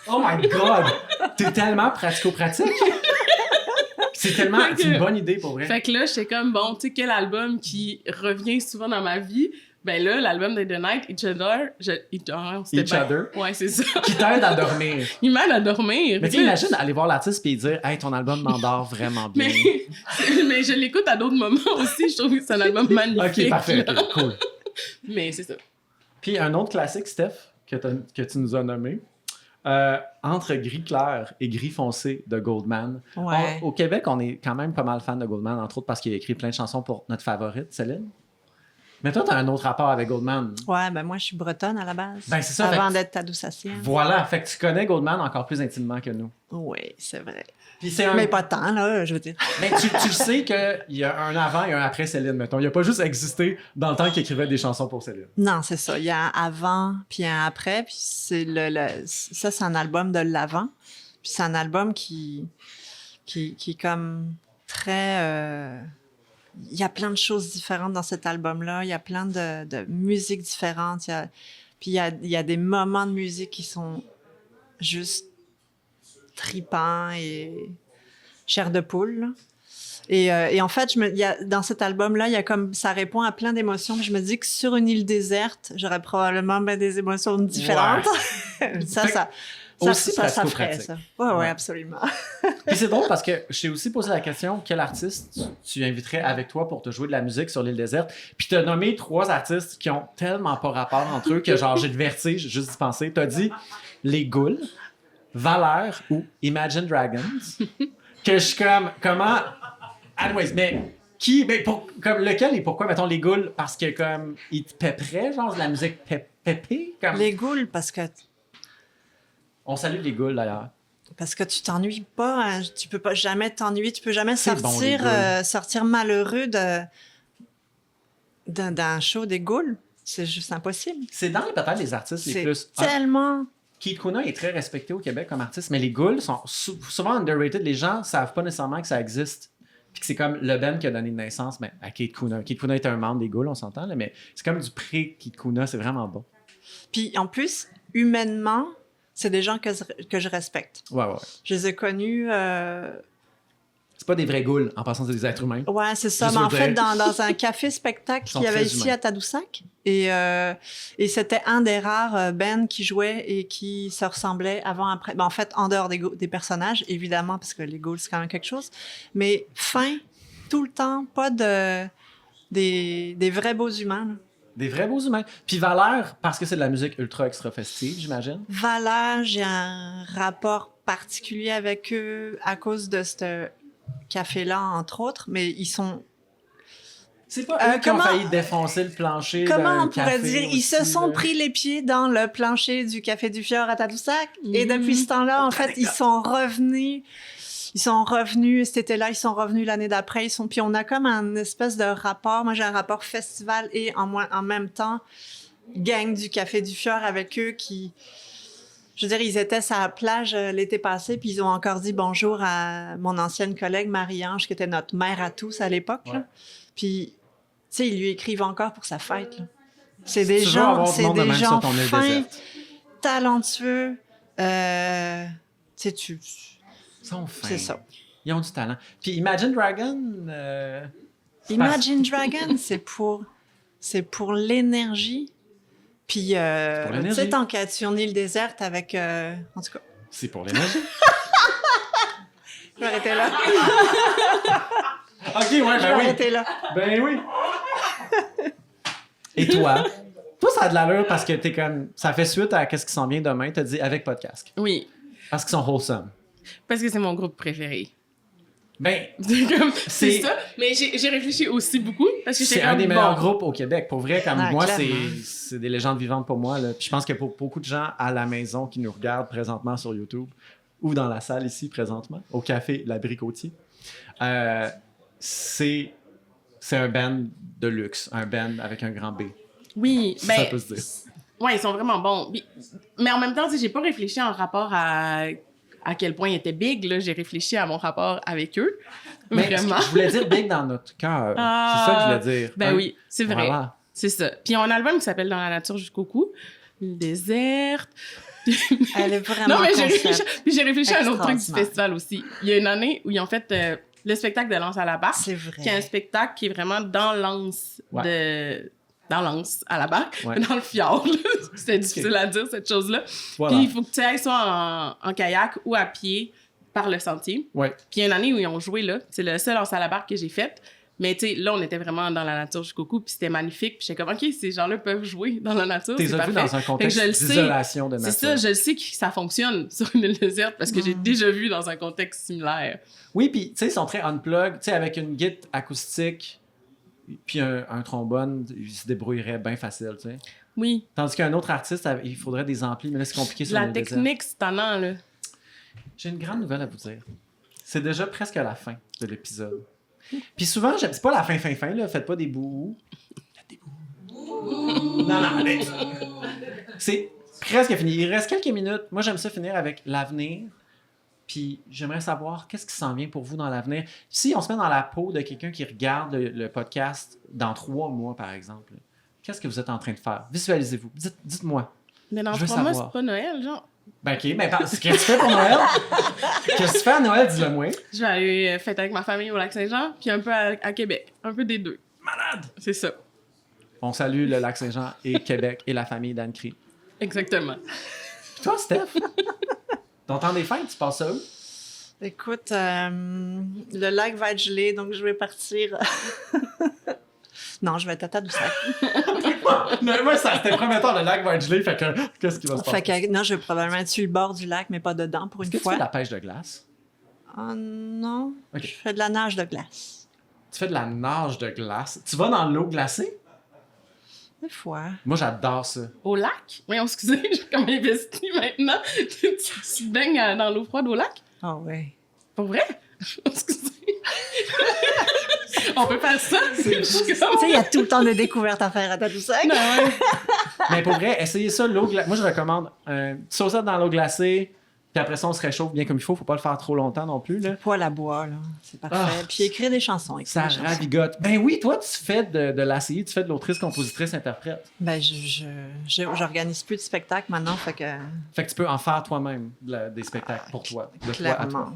Oh my God! T'es tellement pratico-pratique! C'est une bonne idée, pour vrai. Fait que là, j'étais comme, bon, tu sais, quel album qui revient souvent dans ma vie? Ben là, l'album de The Night, Each Other, Each Other? Ouais, c'est ça. Qui t'aide à dormir. Il m'aide à dormir. Mais tu imagines aller voir l'artiste et dire « Hey, ton album m'endort vraiment bien. » Mais je l'écoute à d'autres moments aussi. Je trouve que c'est un album magnifique. OK, parfait. Okay, cool. Mais c'est ça. Puis un autre classique, Steph, que tu nous as nommé, Entre gris clair et gris foncé de Goldman. Ouais. Au Québec, on est quand même pas mal fan de Goldman, entre autres parce qu'il a écrit plein de chansons pour notre favorite, Céline. Mais toi, t'as un autre rapport avec Goldman. Ouais, ben moi, je suis bretonne à la base. Ben, c'est ça. Avant d'être Tadoussassienne. Voilà, fait que tu connais Goldman encore plus intimement que nous. Oui, c'est vrai. Puis mais pas tant, là, je veux dire. Mais tu sais qu'il y a un avant et un après Céline, mettons. Il n'a pas juste existé dans le temps qu'il écrivait des chansons pour Céline. Non, c'est ça. Il y a un avant, puis un après. Puis ça, c'est un album de l'avant. Puis c'est un album qui est comme très... Il y a plein de choses différentes dans cet album-là. Il y a plein de musiques différentes. Puis il y a des moments de musique qui sont juste tripants et chair de poule. Là. Et en fait, dans cet album-là, il y a comme ça répond à plein d'émotions. Je me dis que sur une île déserte, j'aurais probablement des émotions différentes. Ouais. ça ferait ça. Ouais, absolument. Puis c'est drôle parce que je t'ai aussi posé la question, quel artiste tu inviterais avec toi pour te jouer de la musique sur l'île déserte? Puis t'as nommé 3 artistes qui ont tellement pas rapport entre eux que genre j'ai le vertige juste d'y penser. T'as dit les Ghouls, Valère ou Imagine Dragons, que je suis comme, comment... Anyways, mais qui... Mais comme lequel et pourquoi, mettons, les Ghouls, parce que comme, ils te péperaient, genre, de la musique pépée, comme... Les Ghouls, parce que On salue les Ghouls, d'ailleurs. tu t'ennuies pas, hein. Tu peux pas jamais t'ennuyer, tu peux jamais C'est bon, les sortir malheureux d'un show des Ghouls. C'est juste impossible. C'est dans peut-être les artistes les C'est plus... tellement... Keith Kuna est très respecté au Québec comme artiste, mais les Ghouls sont souvent underrated. Les gens savent pas nécessairement que ça existe. Puis que c'est comme le band qui a donné naissance à Keith Kuna. Keith Kuna est un membre des Ghouls, on s'entend, là, mais c'est comme du pré-Keith Kuna, c'est vraiment bon. Puis en plus, humainement, c'est des gens que je respecte. Ouais. Je les ai connus... C'est pas des vrais Ghouls, en passant, c'est des êtres humains. Ouais, c'est ça. Juste Mais en le fait, dire. dans un café-spectacle Ils sont qu'il y avait très ici humains. à Tadoussac. Et c'était un des rares bands qui jouait et qui se ressemblait avant-après. Ben, en fait, en dehors des personnages, évidemment, parce que les Ghouls, c'est quand même quelque chose. Mais fin, tout le temps, pas des vrais beaux humains. Là. Des vrais beaux humains. Puis Valère, parce que c'est de la musique ultra extra festive, j'imagine. Valère, j'ai un rapport particulier avec eux à cause de ce café-là, entre autres. Mais ils sont... C'est pas eux qui ont failli défoncer le plancher Comment d'un on pourrait café dire? Ils aussi, se sont là. pris les pieds dans le plancher du Café du Fjord à Tadoussac. Et depuis ce temps-là, en fait, ils sont revenus. Ils sont revenus cet été-là, ils sont revenus l'année d'après. Puis on a comme un espèce de rapport. Moi, j'ai un rapport festival et en même temps, gang du Café du Fjord avec eux qui... Je veux dire, ils étaient sur la plage l'été passé, puis ils ont encore dit bonjour à mon ancienne collègue Marie-Ange, qui était notre mère à tous à l'époque. Ouais. Là. Puis, tu sais, ils lui écrivent encore pour sa fête. Là. C'est des Tu veux gens, avoir du monde de même sur ton île fins, déserte. talentueux. Tu sais, Ils sont fins. c'est ça. Ils ont du talent. Puis Imagine Dragon... Imagine Dragon, c'est pour l'énergie. Puis, pour l'énergie. tu sais, tant qu'à être sur une île déserte avec... en tout cas, C'est pour l'énergie. je vais arrêter là. OK, ouais, Je vais ben oui. arrêter là. Ben oui. Et toi? Toi, ça a de l'allure parce que t'es comme... Ça fait suite à qu'est-ce qui s'en vient demain. T'as dit avec podcast. Oui, Parce qu'ils sont wholesome. parce que c'est mon groupe préféré. Ben, C'est ça. Mais j'ai réfléchi aussi beaucoup parce que c'est j'étais un comme, des meilleurs bon, groupes au Québec. Pour vrai, comme Ah, moi, clairement. c'est des légendes vivantes pour moi. Là. Puis je pense que pour beaucoup de gens à la maison qui nous regardent présentement sur YouTube ou dans la salle ici présentement, au café La Bricotier, c'est un band de luxe, un band avec un grand B. Oui, Si ben, ça peut se dire. ouais, ils sont vraiment bons. Mais en même temps, tu sais, j'ai pas réfléchi en rapport à quel point ils étaient big. Là, j'ai réfléchi à mon rapport avec eux. Mais Vraiment. je voulais dire big dans notre cœur. Ah, C'est ça que je voulais dire. Ben oui, c'est vrai. Voilà. C'est ça. Puis ils ont un album qui s'appelle Dans la nature jusqu'au cou. L'île déserte. Elle est vraiment Non, mais concept. j'ai réfléchi à un autre truc du Extraordinaire. festival aussi. Il y a une année où ils ont fait le spectacle de Lance à la barque, C'est vrai. qui est un spectacle qui est vraiment dans l'anse dans l'anse à la barque, Ouais. dans le fjord. C'était difficile à dire, cette chose-là. Voilà. Puis il faut que tu ailles soit en kayak ou à pied par le sentier. Ouais. Puis il y a une année où ils ont joué là. C'est le seul lance à la barque que j'ai fait. Mais tu sais, là, on était vraiment dans la nature jusqu'au cou, puis c'était magnifique. Puis j'étais comme, OK, ces gens-là peuvent jouer dans la nature. T'es c'est vu parfait. dans un contexte Fait que je le sais. d'isolation de nature. C'est ça, je le sais que ça fonctionne sur une île déserte parce que j'ai déjà vu dans un contexte similaire. Oui, puis tu sais, ils sont très unplugged. Tu sais, avec une guitare acoustique puis un trombone, ils se débrouilleraient bien facile, tu sais. Oui. Tandis qu'un autre artiste, il faudrait des amplis, mais là, c'est compliqué sur La le désert. technique, c'est tannant, là. J'ai une grande nouvelle à vous dire. C'est déjà presque la fin de l'épisode. Puis souvent, c'est pas la fin, là. Faites pas des bouts. Faites des bouts. Non, mais... C'est presque fini. Il reste quelques minutes. Moi, j'aime ça finir avec l'avenir. Puis j'aimerais savoir qu'est-ce qui s'en vient pour vous dans l'avenir. Si on se met dans la peau de quelqu'un qui regarde le podcast dans 3 mois, par exemple, qu'est-ce que vous êtes en train de faire? Visualisez-vous. Dites-moi. Mais dans Je veux 3 mois, savoir. c'est pas Noël, genre. Ben OK, mais qu'est-ce que tu fais pour Noël? Qu'est-ce que tu fais à Noël, dis-le moi. Je vais aller fêter avec ma famille au Lac-Saint-Jean, puis un peu à Québec. Un peu des deux. Malade! C'est ça. On salue le Lac-Saint-Jean et Québec et la famille d'Anne Cri. Exactement. Puis toi, Steph? Ton temps des fêtes, tu passes ça où? Écoute, le lac va être gelé, donc je vais partir. Non, je vais être à Tadoussac. Moi, ça, c'était prometteur, le lac va être gelé, fait que qu'est-ce qui va se passer? Fait que, non, je vais probablement être sur le bord du lac, mais pas dedans pour Est-ce une que tu fais fois. de la pêche de glace? Oh non, Ok. je fais de la nage de glace. Tu fais de la nage de glace? Tu vas dans l'eau glacée? Des fois. Moi, j'adore ça. Au lac? Oui, excusez, j'ai comme investi maintenant. Tu te baignes dans l'eau froide au lac? Ah oui. Pour vrai? Excusez. On peut faire ça? Je suis Tu sais, comme... il y a tout le temps de découvertes à faire à Tadoussac. Non, ouais. Mais pour vrai, essayez ça, l'eau glacée. Moi, je recommande une saucette dans l'eau glacée, puis après ça, on se réchauffe bien comme il faut. Faut pas le faire trop longtemps non plus, là. Poil à bois, là. C'est parfait. Ah, Puis écrire des chansons. écrire Ça des chansons. ravigote. Ben oui, toi, tu fais de l'ACI, tu fais de l'autrice, compositrice, interprète. Ben, j'organise plus de spectacles maintenant, fait que Fait que tu peux en faire toi-même des spectacles pour toi. De toi à toi. clairement.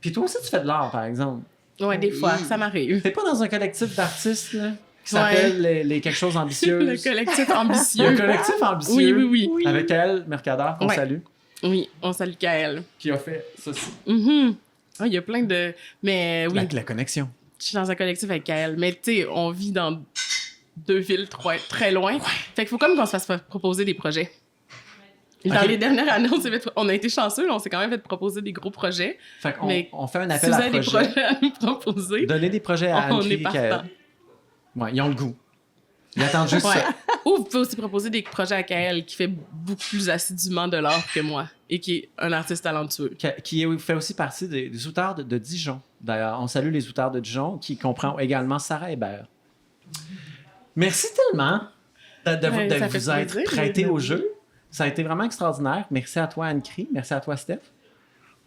Puis toi aussi, tu fais de l'art, par exemple. Ouais, des fois, ça m'arrive. T'es pas dans un collectif d'artistes, là, qui s'appelle les quelque chose ambitieuses. Le collectif ambitieux. Le collectif ambitieux. Oui, oui, oui. Avec Kael Mercader, qu'on Ouais. salue, Oui, on salue Kael. qui a fait ceci. Mhm. Ah, il y a plein de... Mais oui, La connexion. je suis dans un collectif avec Kael. Mais tu sais, on vit dans 2 villes très loin. Fait qu'il faut comme qu'on se fasse proposer des projets. Dans Ok. les dernières années, on a été chanceux, là, on s'est quand même fait proposer des gros projets. Fait qu'on Mais on fait un Si appel vous à avez des projet. projets à nous proposer, Donner des projets à on Anne-Cri est et partant. Kael. Ouais, ils ont le goût. Ils attendent juste Ouais. ça. Ou vous pouvez aussi proposer des projets à Kael qui fait beaucoup plus assidûment de l'art que moi et qui est un artiste talentueux. Fait aussi partie des auteurs de Dijon. D'ailleurs, on salue les auteurs de Dijon, qui comprend également Sarah Hébert. Merci tellement de Ouais, ça fait vous être plaisir. prêté au jeu. Ça a été vraiment extraordinaire. Merci à toi, Anne-Cri. Merci à toi, Steph.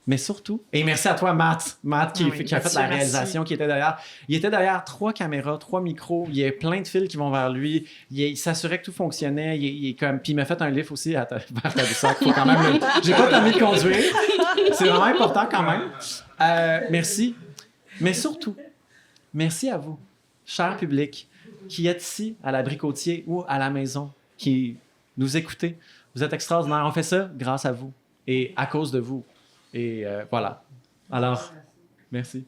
Mais surtout, et merci à toi, Matt. Matt qui, Ah oui, qui a fait merci, la réalisation, qui était derrière. Il était derrière 3 caméras, 3 micros. Il y a plein de fils qui vont vers lui. Il s'assurait que tout fonctionnait. Il est comme... Puis il m'a fait un livre aussi vers Tadoussac. Faut quand même J'ai pas le permis de conduire. C'est vraiment important quand même. Merci. Mais surtout, merci à vous, cher public, qui êtes ici à la Bricotier ou à la maison, qui nous écoutez. Vous êtes extraordinaires. On fait ça grâce à vous et à cause de vous. Et voilà. Alors, merci.